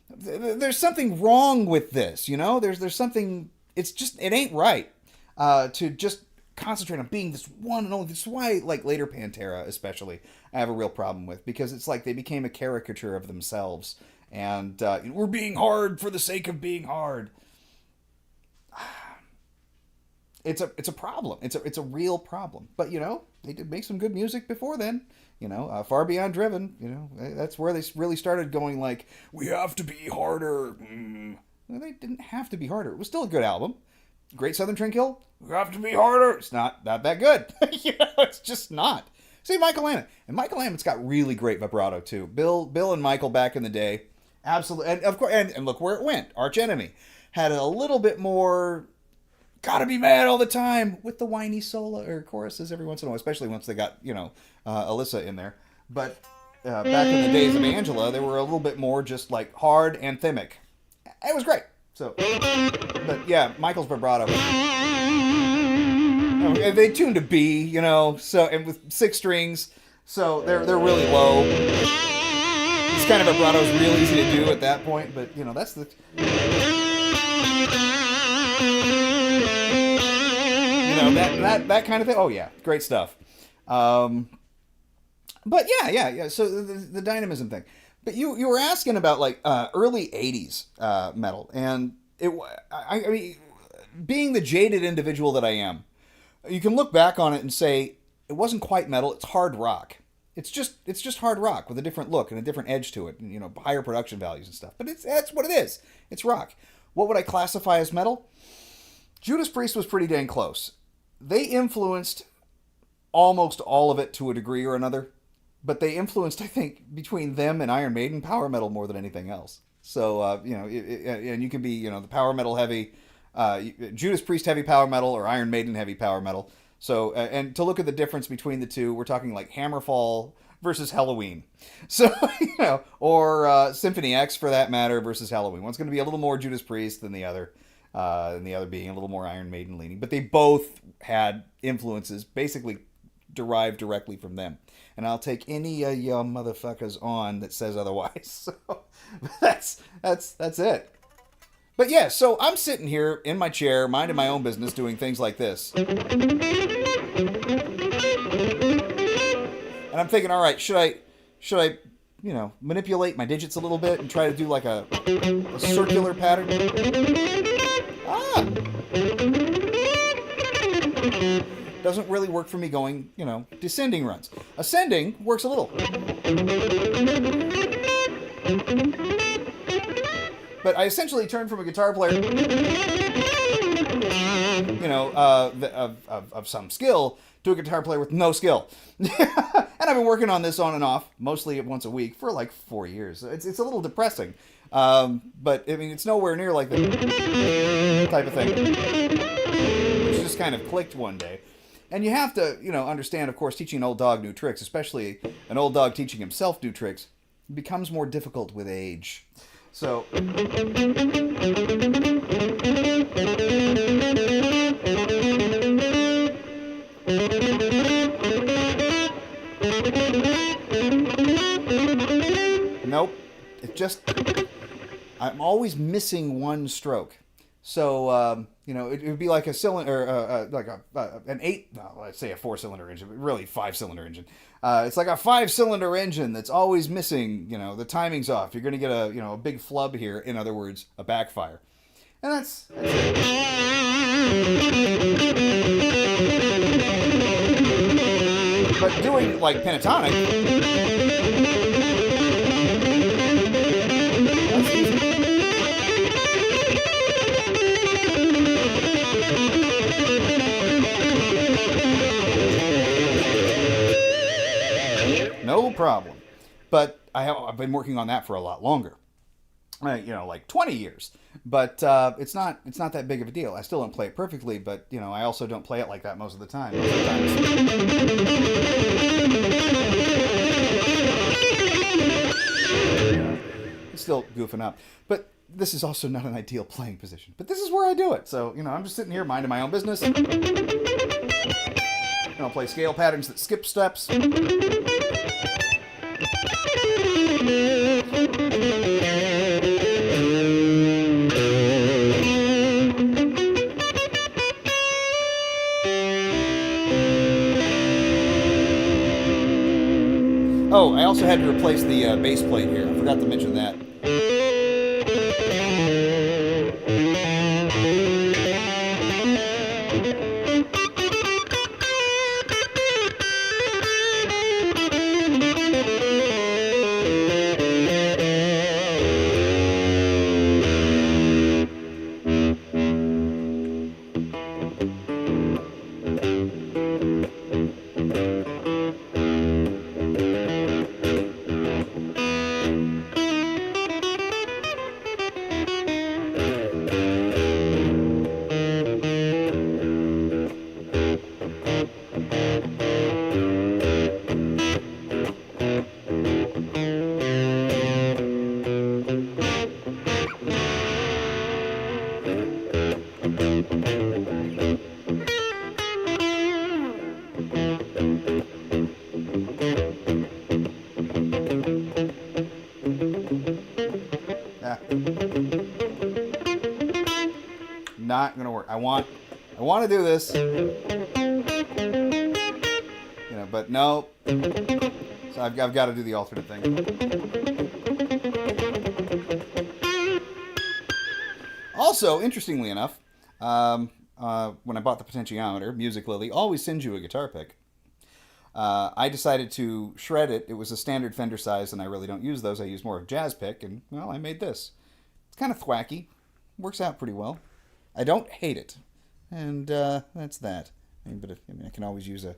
S1: There's something wrong with this, There's something. It ain't right to just concentrate on being this one and only. This is why, like, later Pantera, especially, I have a real problem with, because it's like they became a caricature of themselves, and we're being hard for the sake of being hard. It's a problem. It's a real problem. But they did make some good music before then. Far Beyond Driven. That's where they really started going like, we have to be harder. Well, they didn't have to be harder. It was still a good album. Great Southern Trendkill. We have to be harder. It's not that good. It's just not. See, Michael Lambert. And Michael Lambert's got really great vibrato too. Bill and Michael back in the day, absolutely. And of course, and look where it went. Arch Enemy had a little bit more. Gotta be mad all the time with the whiny solo or choruses every once in a while, especially once they got Alyssa in there. But back in the days of Angela, they were a little bit more just like hard anthemic. It was great. So, but yeah, Michael's vibrato. They tuned to B, so, and with 6 strings, so they're really low. This kind of vibrato is real easy to do at that point, but that's the. That kind of thing. Oh yeah, great stuff. But yeah. So the dynamism thing. But you were asking about like early '80s metal, and I mean, being the jaded individual that I am, you can look back on it and say it wasn't quite metal. It's hard rock. It's just hard rock with a different look and a different edge to it, and higher production values and stuff. But that's what it is. It's rock. What would I classify as metal? Judas Priest was pretty dang close. They influenced almost all of it to a degree or another, but they influenced, I think, between them and Iron Maiden, power metal more than anything else. So, and you can be, the power metal heavy, Judas Priest heavy power metal or Iron Maiden heavy power metal. So, and to look at the difference between the two, we're talking like Hammerfall versus Halloween. So, or Symphony X for that matter versus Halloween. One's going to be a little more Judas Priest than the other. And the other being a little more Iron Maiden leaning. But they both had influences basically derived directly from them. And I'll take any y'all motherfuckers on that says otherwise. So that's it. But yeah, so I'm sitting here in my chair, minding my own business, doing things like this. And I'm thinking, all right, should I manipulate my digits a little bit and try to do like a circular pattern? Doesn't really work for me going, descending runs. Ascending works a little. But I essentially turned from a guitar player, of some skill to a guitar player with no skill. And I've been working on this on and off, mostly once a week, for like 4 years. It's a little depressing. But, I mean, it's nowhere near like the type of thing. Which just kind of clicked one day. And you have to, understand, of course, teaching an old dog new tricks, especially an old dog teaching himself new tricks, becomes more difficult with age. So... Nope. It just... I'm always missing one stroke. So, it would be like a cylinder, like an 4-cylinder engine, but really 5-cylinder engine. It's like a 5-cylinder engine that's always missing, the timing's off. You're going to get a big flub here. In other words, a backfire. And that's it. But doing like pentatonic, that's easy. No problem. But I've been working on that for a lot longer. Like 20 years. But it's not that big of a deal. I still don't play it perfectly, but I also don't play it like that most of the time. It's still goofing up. But this is also not an ideal playing position. But this is where I do it. So, I'm just sitting here minding my own business. I'll play scale patterns that skip steps. Oh, I also had to replace the base plate here. I forgot to mention that. Ah, not gonna work. I want to do this, but no. So I've got to do the alternate thing. Also, interestingly enough, when I bought the potentiometer, Music Lily always sends you a guitar pick. I decided to shred it. It was a standard Fender size, and I really don't use those. I use more of Jazz pick, and, well, I made this. It's kind of thwacky. Works out pretty well. I don't hate it. And that's that. But I can always use a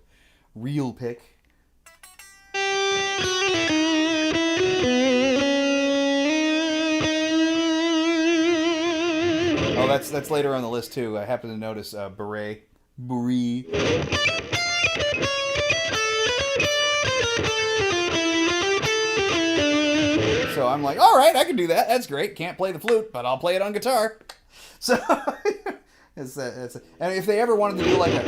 S1: real pick. Oh, that's later on the list, too. I happen to notice Beret. So I'm like, all right, I can do that. That's great. Can't play the flute, but I'll play it on guitar. So, and if they ever wanted to do like a...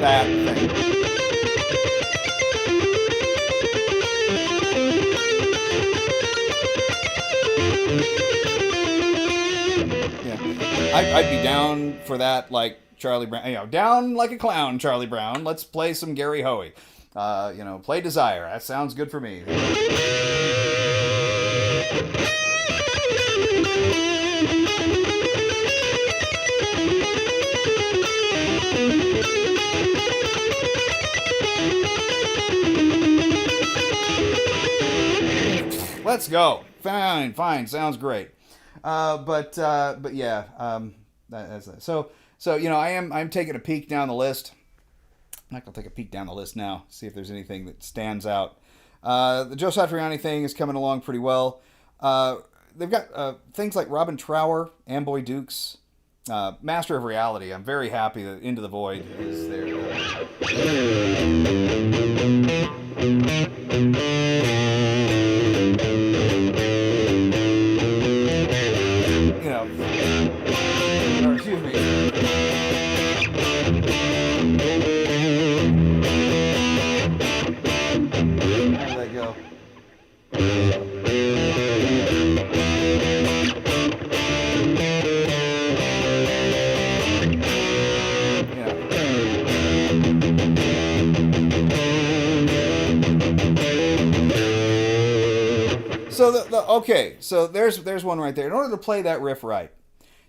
S1: that thing. I'd be down for that, like Charlie Brown, down like a clown, Charlie Brown. Let's play some Gary Hoey. Play Desire. That sounds good for me. Let's go. Fine. Sounds great. But yeah. So I'm taking a peek down the list. I'm not gonna take a peek down the list now. See if there's anything that stands out. The Joe Satriani thing is coming along pretty well. They've got things like Robin Trower, Amboy Dukes, Master of Reality. I'm very happy that Into the Void is there. Excuse me. How did that go? So there's one right there. In order to play that riff right,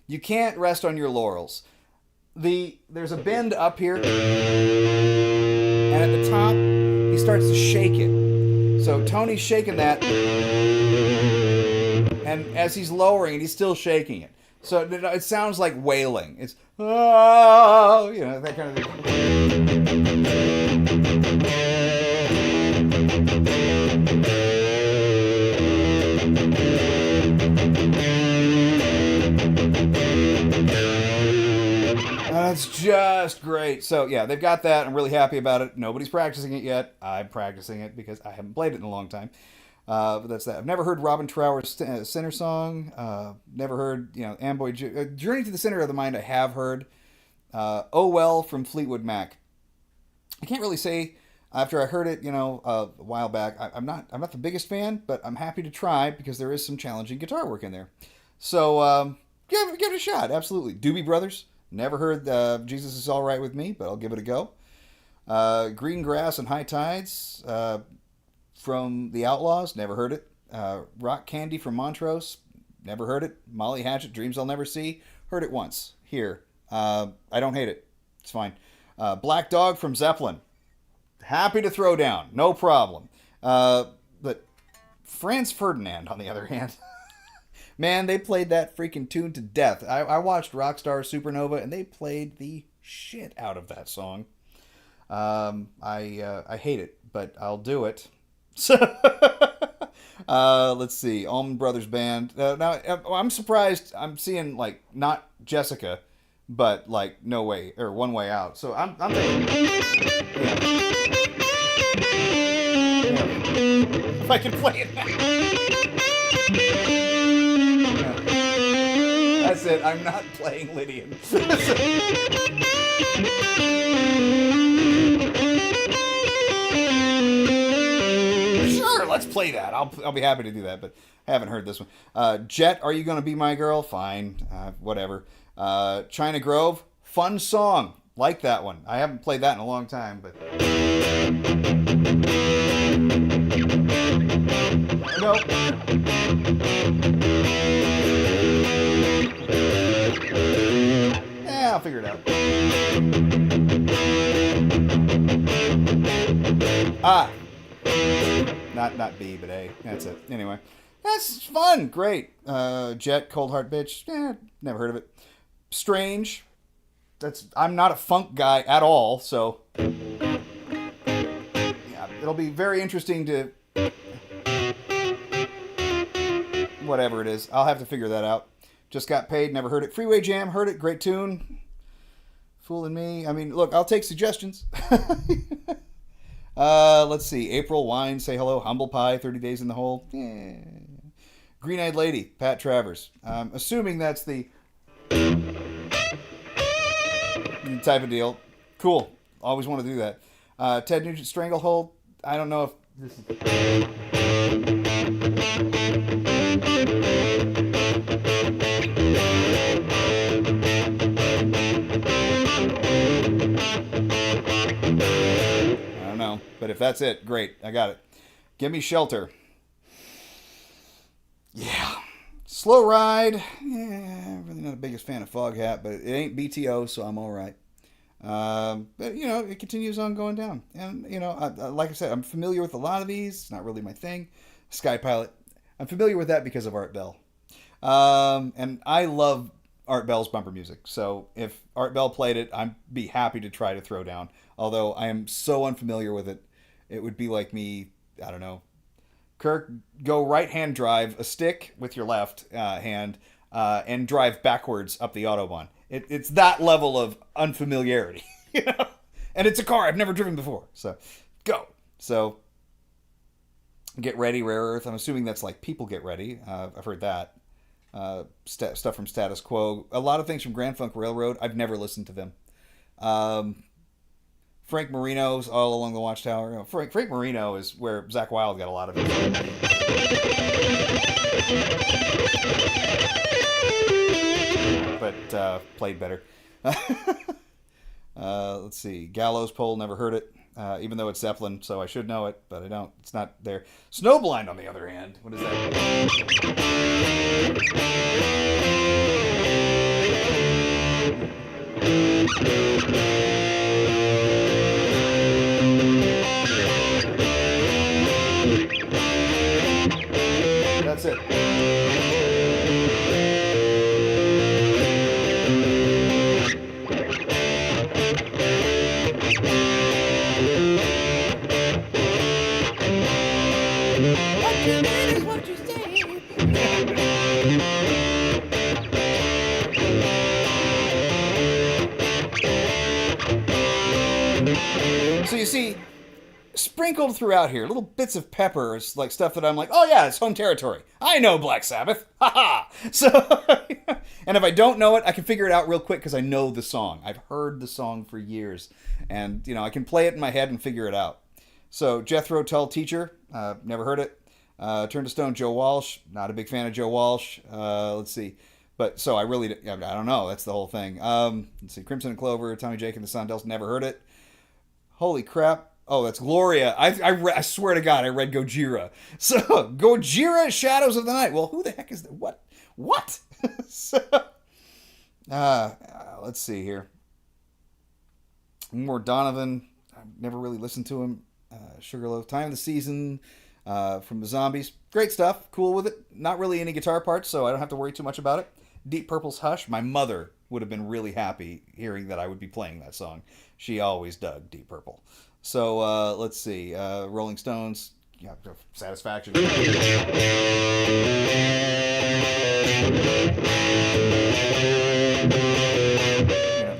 S1: you can't rest on your laurels. There's a bend up here, and at the top, he starts to shake it. So Tony's shaking that, and as he's lowering it, he's still shaking it. So it sounds like wailing. It's, oh, that kind of thing. That's just great. So yeah, they've got that. I'm really happy about it. Nobody's practicing it yet. I'm practicing it because I haven't played it in a long time. But that's that. I've never heard Robin Trower's Sinner song. Never heard, Amboy Journey to the Center of the Mind. I have heard. Oh Well from Fleetwood Mac. I can't really say after I heard it, a while back. I'm not the biggest fan, but I'm happy to try because there is some challenging guitar work in there. So give it a shot. Absolutely. Doobie Brothers. Never heard Jesus Is All Right With Me, but I'll give it a go. Green Grass and High Tides from The Outlaws. Never heard it. Rock Candy from Montrose. Never heard it. Molly Hatchet, Dreams I'll Never See. Heard it once. Here. I don't hate it. It's fine. Black Dog from Zeppelin. Happy to throw down. No problem. But Franz Ferdinand, on the other hand, man, they played that freaking tune to death. I watched Rockstar Supernova, and they played the shit out of that song. I hate it, but I'll do it. So, let's see. Allman Brothers Band. Now, I'm surprised I'm seeing, like, not Jessica, but, like, No Way, or One Way Out. So I'm thinking, yeah. If I can play it now. That's it. I'm not playing Lydian. Sure, let's play that. I'll be happy to do that, but I haven't heard this one. Jet, Are You Gonna Be My Girl? Fine. Whatever. China Grove, fun song. Like that one. I haven't played that in a long time, but... Nope. Yeah, I'll figure it out. Ah. Not B, but A. That's it. Anyway. That's fun. Great. Jet, Cold Heart Bitch. Never heard of it. Strange. I'm not a funk guy at all, so... Yeah, it'll be very interesting to... Whatever it is. I'll have to figure that out. Just Got Paid, never heard it. Freeway Jam, heard it, great tune. Fooling me. I mean, look, I'll take suggestions. Let's see. April Wine, Say Hello. Humble Pie, 30 Days in the Hole. Yeah. Green Eyed Lady, Pat Travers. Assuming that's the type of deal. Cool. Always want to do that. Ted Nugent, Stranglehold. I don't know if this is... I don't know, but if that's it, great. I got it. Give me Shelter. Yeah. Slow Ride. Yeah, really not the biggest fan of Foghat, but it ain't BTO, so I'm all right. But, you know, it continues on going down. And, you know, like I said, I'm familiar with a lot of these. It's not really my thing. Sky Pilot. I'm familiar with that because of Art Bell. And I love Art Bell's bumper music. So if Art Bell played it, I'd be happy to try to throw down. Although I am so unfamiliar with it, it would be like me, I don't know, Kirk, go right-hand drive a stick with your left hand and drive backwards up the Autobahn. It's that level of unfamiliarity, you know? And it's a car I've never driven before. So, go. So, Get Ready, Rare Earth. I'm assuming that's like People Get Ready. I've heard that. Stuff from Status Quo. A lot of things from Grand Funk Railroad. I've never listened to them. Frank Marino's All Along the Watchtower. You know, Frank Marino is where Zakk Wylde got a lot of it. But played better. Let's see. Gallows Pole, never heard it. Even though it's Zeppelin, so I should know it, but I don't. It's not there. Snowblind, on the other hand. What is that? That's it. So you see, sprinkled throughout here, little bits of pepper is like stuff that I'm like, oh yeah, it's home territory. I know Black Sabbath. Ha ha. So, and if I don't know it, I can figure it out real quick because I know the song. I've heard the song for years. And, you know, I can play it in my head and figure it out. So, Jethro Tull Teacher, never heard it. Turn to Stone, Joe Walsh. Not a big fan of Joe Walsh. Let's see. But so I really, I don't know. That's the whole thing. Let's see. Crimson and Clover, Tommy Jake and the Sundells. Never heard it. Holy crap. Oh, that's Gloria. I swear to God, I read Gojira. So, Gojira, Shadows of the Night. Well, who the heck is that? What? So, let's see here. More Donovan. I've never really listened to him. Sugarloaf. Time of the Season from the Zombies. Great stuff. Cool with it. Not really any guitar parts, so I don't have to worry too much about it. Deep Purple's Hush. My mother would have been really happy hearing that I would be playing that song. She always dug Deep Purple. So let's see. Rolling Stones. Yeah, Satisfaction. Yeah,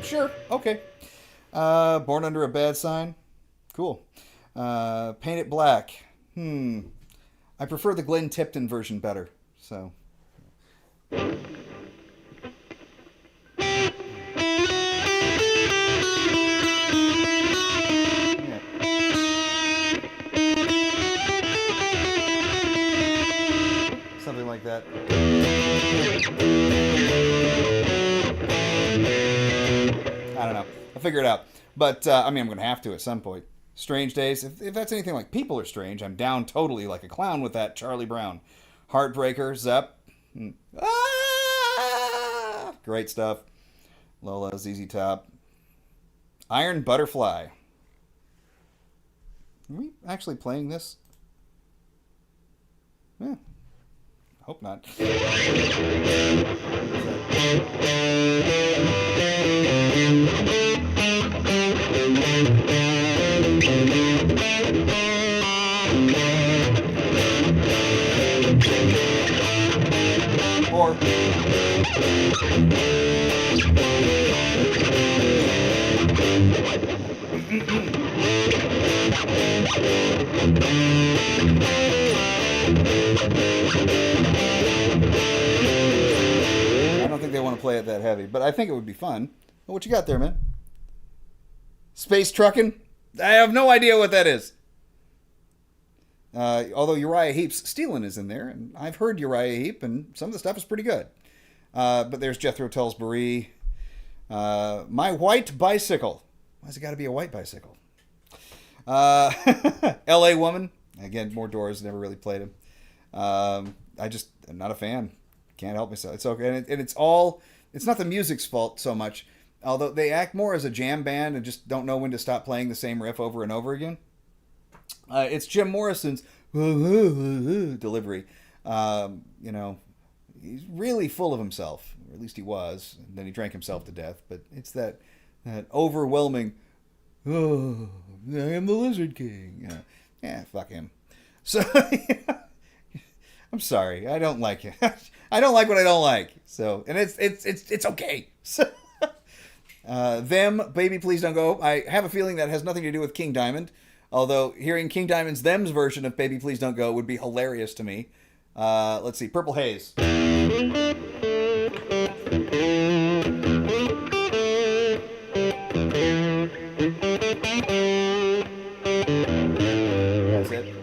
S1: sure. Okay. Born Under a Bad Sign. Cool. Paint It Black. I prefer the Glenn Tipton version better. So. Something like that. I don't know. I'll figure it out. But, I mean, I'm going to have to at some point. Strange Days. If that's anything like People Are Strange, I'm down totally like a clown with that. Charlie Brown. Heartbreaker. Zepp. Great stuff. Lola. ZZ Top. Iron Butterfly. Are we actually playing this? Yeah. Hope not. Or I don't think they want to play it that heavy, but I think it would be fun. Well, what you got there, man? Space Truckin'? I have no idea what that is. Although Uriah Heep's Stealin' is in there, and I've heard Uriah Heep, and some of the stuff is pretty good. But there's Jethro Tull's Berea. My White Bicycle. Why's it got to be a white bicycle? L.A. Woman. Again, more Doors. Never really played him. I'm not a fan. Can't help myself. It's okay. And it's not the music's fault so much. Although they act more as a jam band and just don't know when to stop playing the same riff over and over again. It's Jim Morrison's delivery. He's really full of himself. Or at least he was. And then he drank himself to death. But it's that overwhelming, oh, I am the Lizard King. Yeah, fuck him. So, I'm sorry. I don't like it. I don't like what I don't like. So, and it's okay. So, Them, Baby Please Don't Go. I have a feeling that has nothing to do with King Diamond. Although hearing King Diamond's Them's version of Baby Please Don't Go would be hilarious to me. Let's see. Purple Haze. That's it.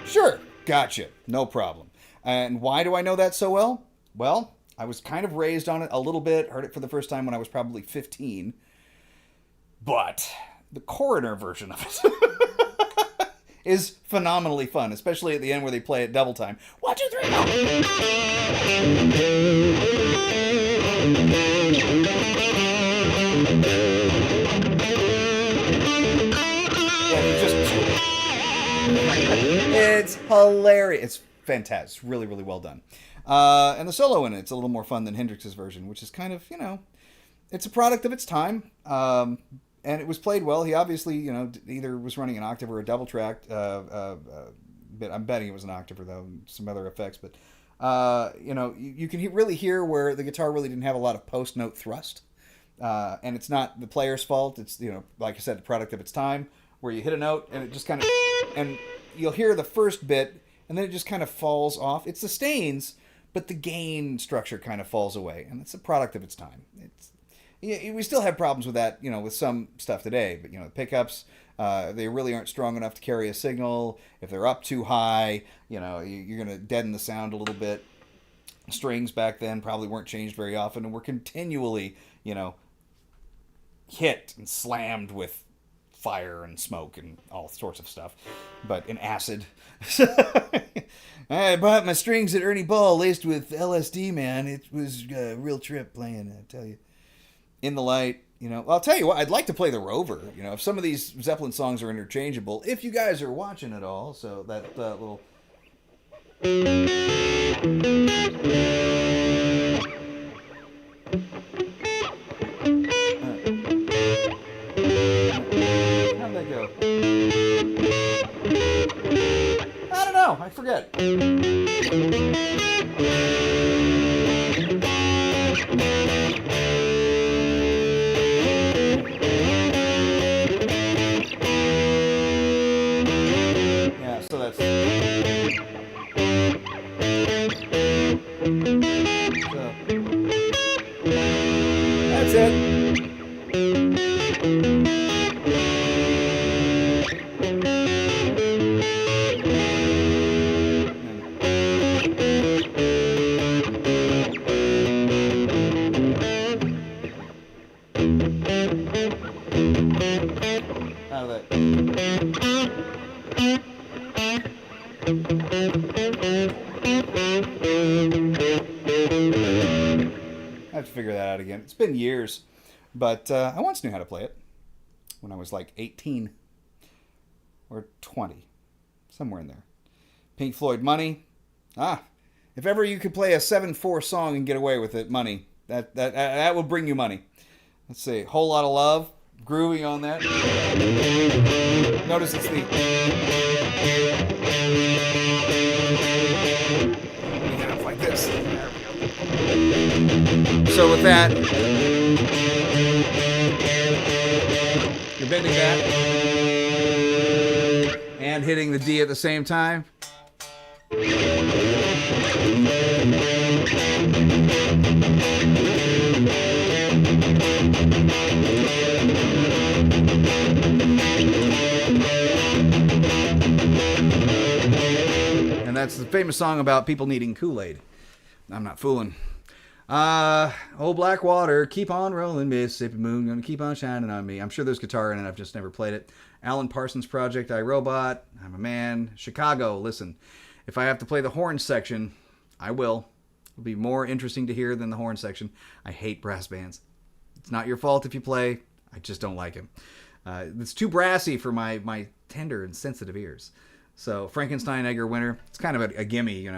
S1: Sure. Gotcha. No problem. And why do I know that so well? Well, I was kind of raised on it a little bit. Heard it for the first time when I was probably 15. But the Coroner version of it is phenomenally fun, especially at the end where they play it double time. 1, 2, 3, go! It's hilarious. It's fantastic. It's really, really well done. And the solo in it's a little more fun than Hendrix's version, which is kind of, it's a product of its time. And it was played well. He obviously, either was running an octave or a double track. I'm betting it was an octave, though, and some other effects. But, you can really hear where the guitar really didn't have a lot of post-note thrust. And it's not the player's fault. It's, like I said, the product of its time, where you hit a note and it just kind of, and you'll hear the first bit and then it just kind of falls off. It sustains, but the gain structure kind of falls away, and it's a product of its time. We still have problems with that, with some stuff today, but the pickups, they really aren't strong enough to carry a signal. If they're up too high, you're going to deaden the sound a little bit. Strings back then probably weren't changed very often, and were continually, hit and slammed with fire and smoke and all sorts of stuff, but in acid. I bought my strings at Ernie Ball laced with LSD, man. It was a real trip playing, I tell you. In the Light, I'll tell you what, I'd like to play the Rover. If some of these Zeppelin songs are interchangeable, if you guys are watching at all, so that little... How'd that go? I don't know. I forget. Yeah, so that's... That's it. Out of that. I have to figure that out again. It's been years, but I once knew how to play it when I was like 18 or 20, somewhere in there. Pink Floyd, Money. If ever you could play a 7/4 song and get away with it, Money. That will bring you money. Let's see, Whole Lot of Love, groovy on that. Notice it's the... like this. So with that, you're bending that and hitting the D at the same time. And that's the famous song about people needing Kool-Aid. I'm not fooling. Oh, Black Water, keep on rolling, Mississippi Moon, gonna keep on shining on me. I'm sure there's guitar in it, I've just never played it. Alan Parsons Project, I, Robot, I'm a Man. Chicago, listen, if I have to play the horn section, I will. It'll be more interesting to hear than the horn section. I hate brass bands. It's not your fault if you play, I just don't like him. It's too brassy for my tender and sensitive ears. So, Frankenstein, Edgar Winter, it's kind of a gimme, And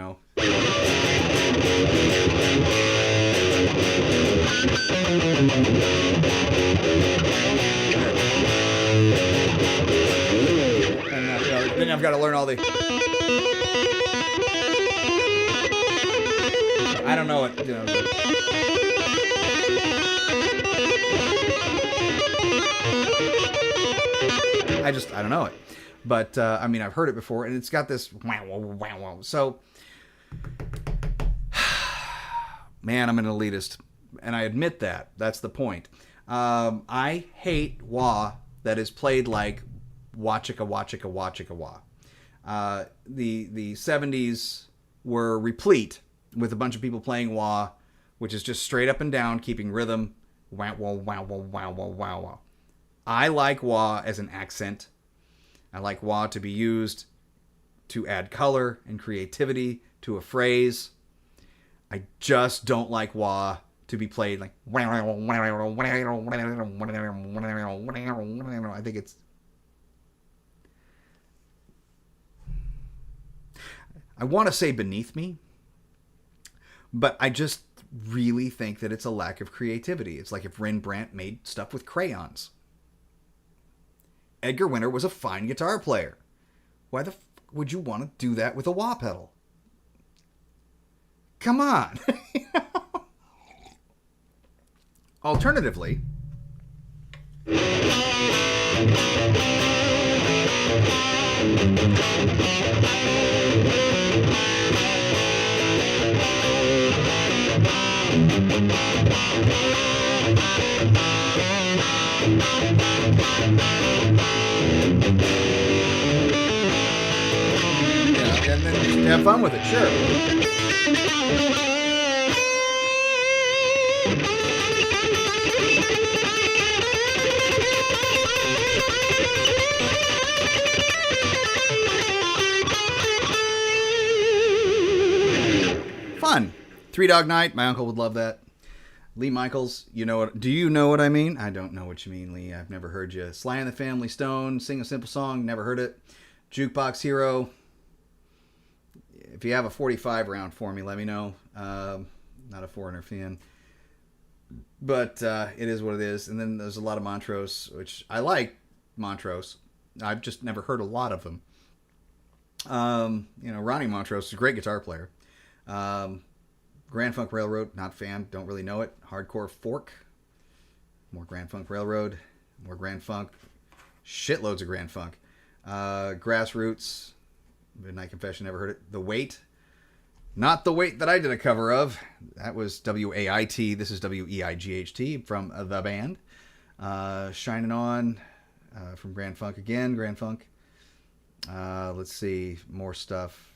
S1: then I've got to learn all the... I don't know it, I don't know it. But, I've heard it before, and it's got this wow, wow, wow, wow. So, man, I'm an elitist, and I admit that. That's the point. I hate wah that is played like wah-chicka, wah-chicka, wah-chicka, wah. The 70s were replete with a bunch of people playing wah, which is just straight up and down, keeping rhythm. Wow, wow, wow, wow, wow, wow, wow, wow. I like wah as an accent. I like wah to be used to add color and creativity to a phrase. I just don't like wah to be played like... I think it's... I want to say beneath me, but I just really think that it's a lack of creativity. It's like if Rembrandt made stuff with crayons. Edgar Winter was a fine guitar player. Why the would you want to do that with a wah pedal? Come on. Alternatively, And then just have fun with it, sure. Fun. Three Dog Night. My uncle would love that. Lee Michaels, you know what? Do you know what I mean? I don't know what you mean, Lee. I've never heard you. Sly and the Family Stone, Sing a Simple Song, never heard it. Jukebox Hero. If you have a 45 round for me, let me know. Not a Foreigner fan. But it is what it is. And then there's a lot of Montrose, which I like Montrose. I've just never heard a lot of them. Ronnie Montrose is a great guitar player. Grand Funk Railroad, not a fan, don't really know it. Hardcore Fork, more Grand Funk Railroad, more Grand Funk, shitloads of Grand Funk. Grassroots, Midnight Confession, never heard it. The Weight, not the Weight that I did a cover of. That was W-A-I-T, this is W-E-I-G-H-T from the band. Shining On, from Grand Funk again, Grand Funk. Let's see, more stuff.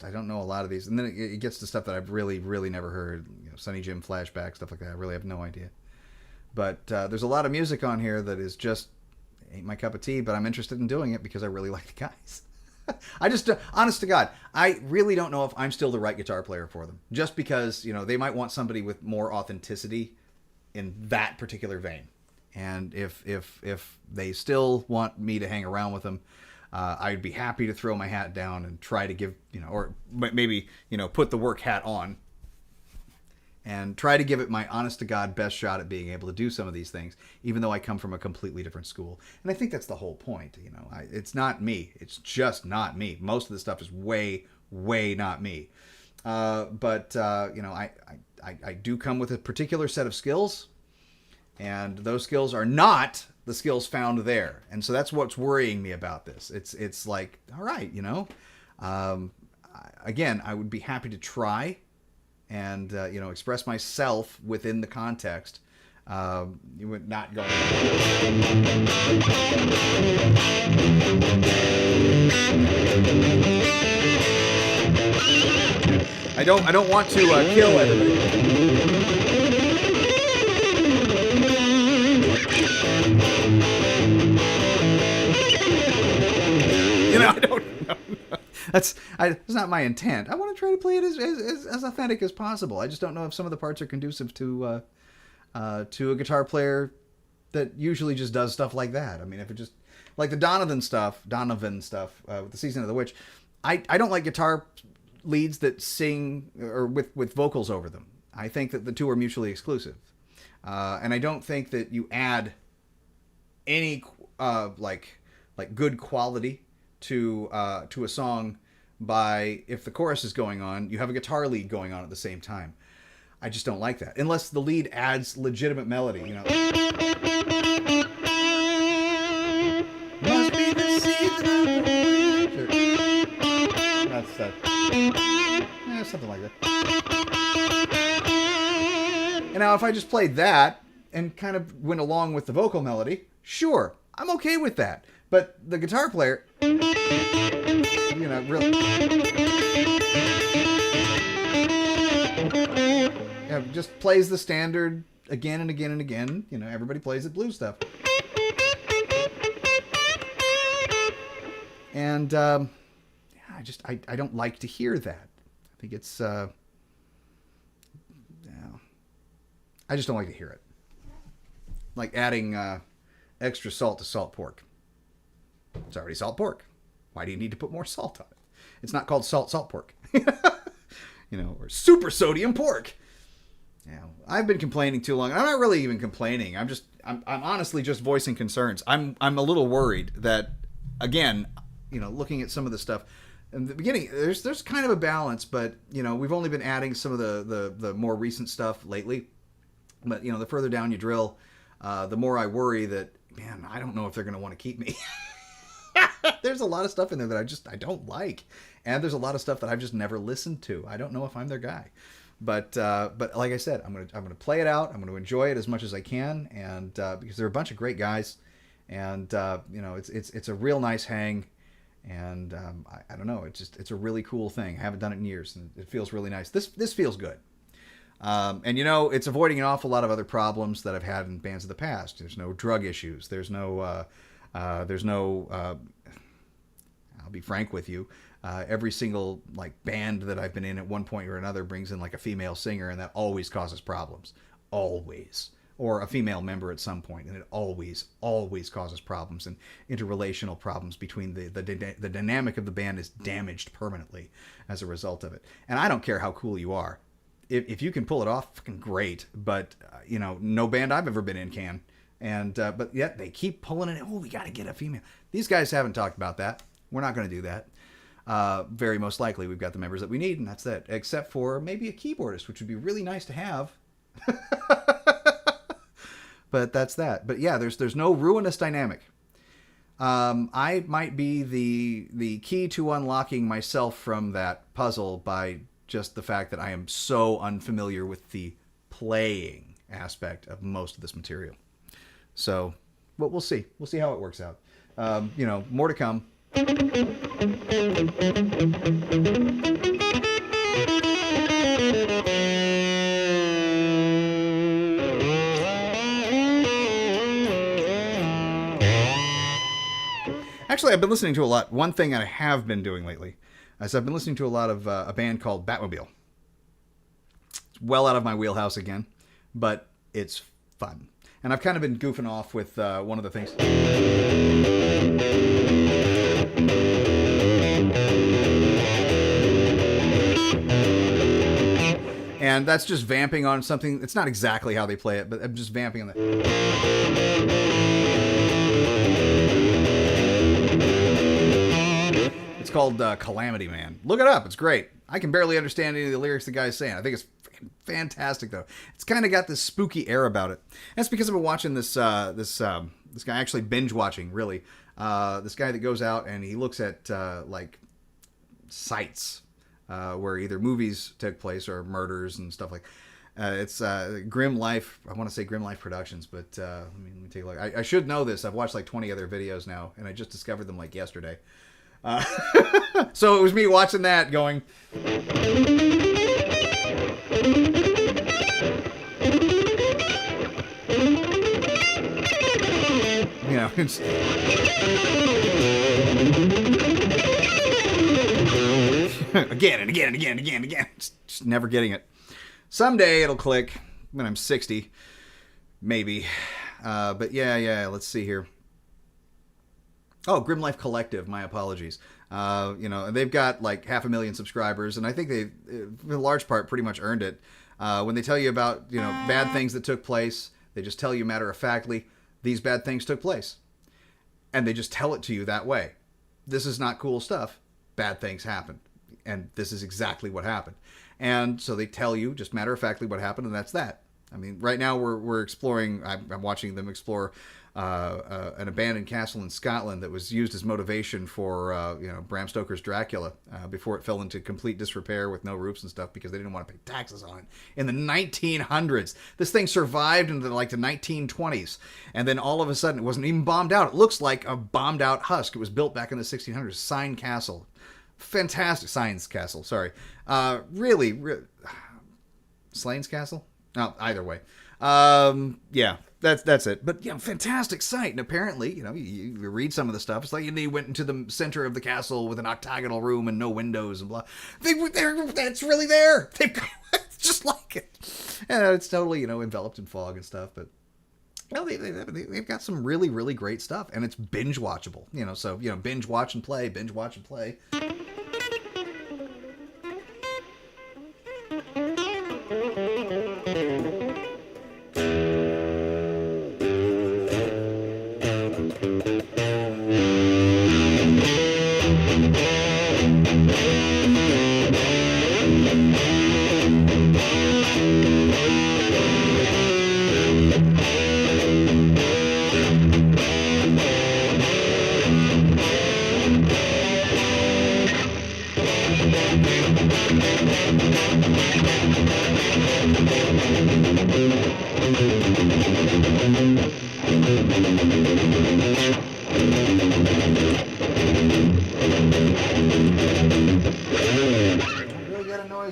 S1: I don't know a lot of these. And then it gets to stuff that I've really, really never heard. Sonny Jim Flashback, stuff like that. I really have no idea. But there's a lot of music on here that is just ain't my cup of tea, but I'm interested in doing it because I really like the guys. Honest to God, I really don't know if I'm still the right guitar player for them. Just because, they might want somebody with more authenticity in that particular vein. And if they still want me to hang around with them, I'd be happy to throw my hat down and try to give, or maybe, put the work hat on and try to give it my honest to God best shot at being able to do some of these things, even though I come from a completely different school. And I think that's the whole point. It's not me. It's just not me. Most of the stuff is way, way not me. But I do come with a particular set of skills, and those skills are not the skills found there. And so that's what's worrying me about this. It's like, all right, again, I would be happy to try and, express myself within the context. You would not go. I don't want to kill everybody. I don't know. That's not my intent. I want to try to play it as authentic as possible. I just don't know if some of the parts are conducive to a guitar player that usually just does stuff like that. I mean, if it just like the Donovan stuff with the Season of the Witch, I don't like guitar leads that sing or with vocals over them. I think that the two are mutually exclusive, and I don't think that you add any like good quality to a song by, if the chorus is going on, you have a guitar lead going on at the same time. I just don't like that. Unless the lead adds legitimate melody, Must be the season of the winter. That's that. Yeah, something like that. And now if I just played that and kind of went along with the vocal melody, sure, I'm okay with that. But the guitar player, really, just plays the standard again and again and again. Everybody plays the blues stuff. And I don't like to hear that. I think it's, I just don't like to hear it. Like adding extra salt to salt pork. It's already salt pork. Why do you need to put more salt on it? It's not called salt pork. Or super sodium pork. I've been complaining too long. I'm not really even complaining. I'm honestly just voicing concerns. I'm a little worried that, again, looking at some of the stuff in the beginning, there's kind of a balance, but we've only been adding some of the more recent stuff lately. But the further down you drill, the more I worry that, man, I don't know if they're going to want to keep me. There's a lot of stuff in there that I don't like. And there's a lot of stuff that I've just never listened to. I don't know if I'm their guy. But like I said, I'm gonna play it out. I'm gonna enjoy it as much as I can, and because they're a bunch of great guys, and it's a real nice hang, and I don't know, it's a really cool thing. I haven't done it in years, and it feels really nice. This feels good. And it's avoiding an awful lot of other problems that I've had in bands of the past. There's no drug issues. There's no. I'll be frank with you. Every single band that I've been in at one point or another brings in a female singer, and that always causes problems. Always. Or a female member at some point, and it always causes problems and interrelational problems between the dynamic of the band is damaged permanently as a result of it. And I don't care how cool you are. If you can pull it off, fucking great. But no band I've ever been in can. And but yet they keep pulling it. Oh, we got to get a female. These guys haven't talked about that. We're not going to do that. Very most likely, we've got the members that we need, and that's it. Except for maybe a keyboardist, which would be really nice to have. But that's that. But yeah, there's no ruinous dynamic. I might be the key to unlocking myself from that puzzle by just the fact that I am so unfamiliar with the playing aspect of most of this material. So, but we'll see. We'll see how it works out. More to come. Actually, I've been listening to a lot. One thing I have been doing lately is I've been listening to a lot of a band called Batmobile. It's well out of my wheelhouse again, but it's fun. And I've kind of been goofing off with one of the things. And that's just vamping on something. It's not exactly how they play it, but I'm just vamping on that. It's called Calamity Man. Look it up. It's great. I can barely understand any of the lyrics the guy's saying. I think it's fantastic, though. It's kind of got this spooky air about it. That's because I've been watching this guy, actually binge watching, really. This guy that goes out and he looks at sites where either movies took place or murders and stuff like. It's Grim Life. I want to say Grim Life Productions, but let me take a look. I should know this. I've watched 20 other videos now, and I just discovered them yesterday. So it was me watching that, going. It's again and again and again and again and again. Just never getting it. Someday it'll click when I'm 60, maybe. But yeah. Let's see here. Oh, Grim Life Collective. My apologies. They've got 500,000 subscribers, and I think they, for the large part, pretty much earned it. When they tell you about bad things that took place, they just tell you matter of factly, these bad things took place, and they just tell it to you that way. This is not cool stuff. Bad things happened, and this is exactly what happened. And so they tell you just matter of factly what happened, and that's that. I mean, right now we're exploring. I'm watching them explore an abandoned castle in Scotland that was used as motivation for Bram Stoker's Dracula before it fell into complete disrepair with no roofs and stuff because they didn't want to pay taxes on it in the 1900s. This thing survived into the 1920s, and then all of a sudden it wasn't even bombed out. It looks like a bombed out husk. It was built back in the 1600s. Sine Castle, fantastic. Science Castle. Sorry, really. Slane's Castle. No, either way. Yeah, that's it. But fantastic site. And apparently, you read some of the stuff. It's like they went into the center of the castle with an octagonal room and no windows and blah. That's really there. It's just like it. And it's totally, enveloped in fog and stuff. But they've got some really, really great stuff, and it's binge watchable. So binge watch and play. Binge watch and play.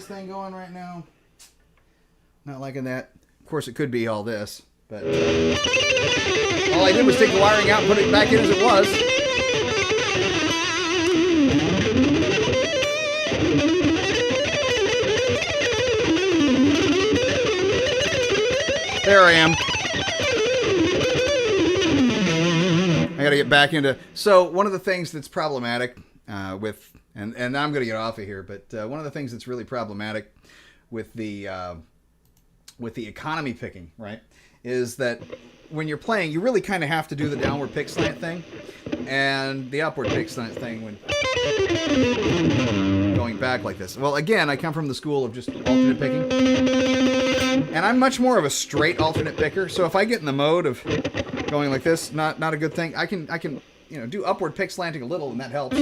S1: thing going right now. Not liking that. Of course, it could be all this, but all I did was take the wiring out and put it back in as it was. There I am. I got to get back into... So one of the things that's problematic with... And I'm going to get off of here, but one of the things that's really problematic with the economy picking, right, is that when you're playing, you really kind of have to do the downward pick slant thing and the upward pick slant thing when going back like this. Well, again, I come from the school of just alternate picking, and I'm much more of a straight alternate picker. So if I get in the mode of going like this, not a good thing. I can do upward pick slanting a little, and that helps.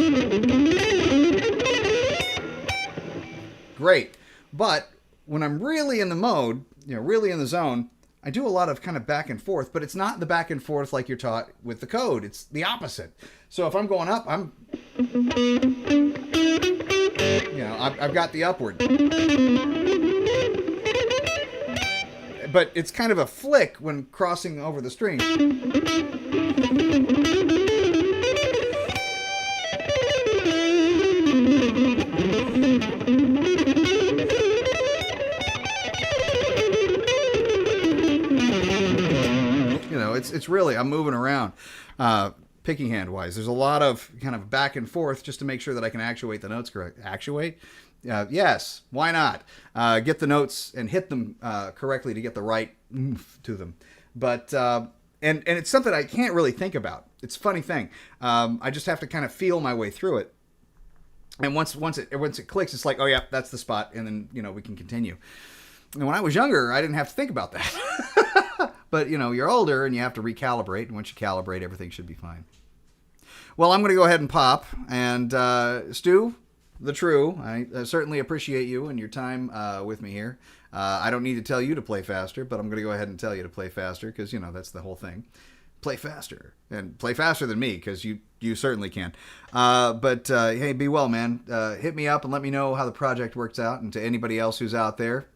S1: Great, but when I'm really in the mode, really in the zone, I do a lot of kind of back and forth, but it's not the back and forth like you're taught with the code. It's the opposite. So if I'm going up, I've got the upward. But it's kind of a flick when crossing over the string. It's really, I'm moving around picking hand wise. There's a lot of kind of back and forth just to make sure that I can actuate the notes correct. Actuate? Yes, why not? Get the notes and hit them correctly to get the right oomph to them. But and it's something I can't really think about. It's a funny thing. I just have to kind of feel my way through it. And once it clicks, it's like, oh yeah, that's the spot, and then we can continue. And when I was younger, I didn't have to think about that. But you're older and you have to recalibrate, and once you calibrate, everything should be fine. Well, I'm going to go ahead and pop. And Stu, the True, I certainly appreciate you and your time with me here. I don't need to tell you to play faster, but I'm going to go ahead and tell you to play faster because that's the whole thing. Play faster, and play faster than me, because you certainly can. But hey, be well, man. Hit me up and let me know how the project works out. And to anybody else who's out there,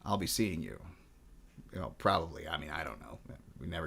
S1: I'll be seeing you. Probably. I mean, I don't know. We never can.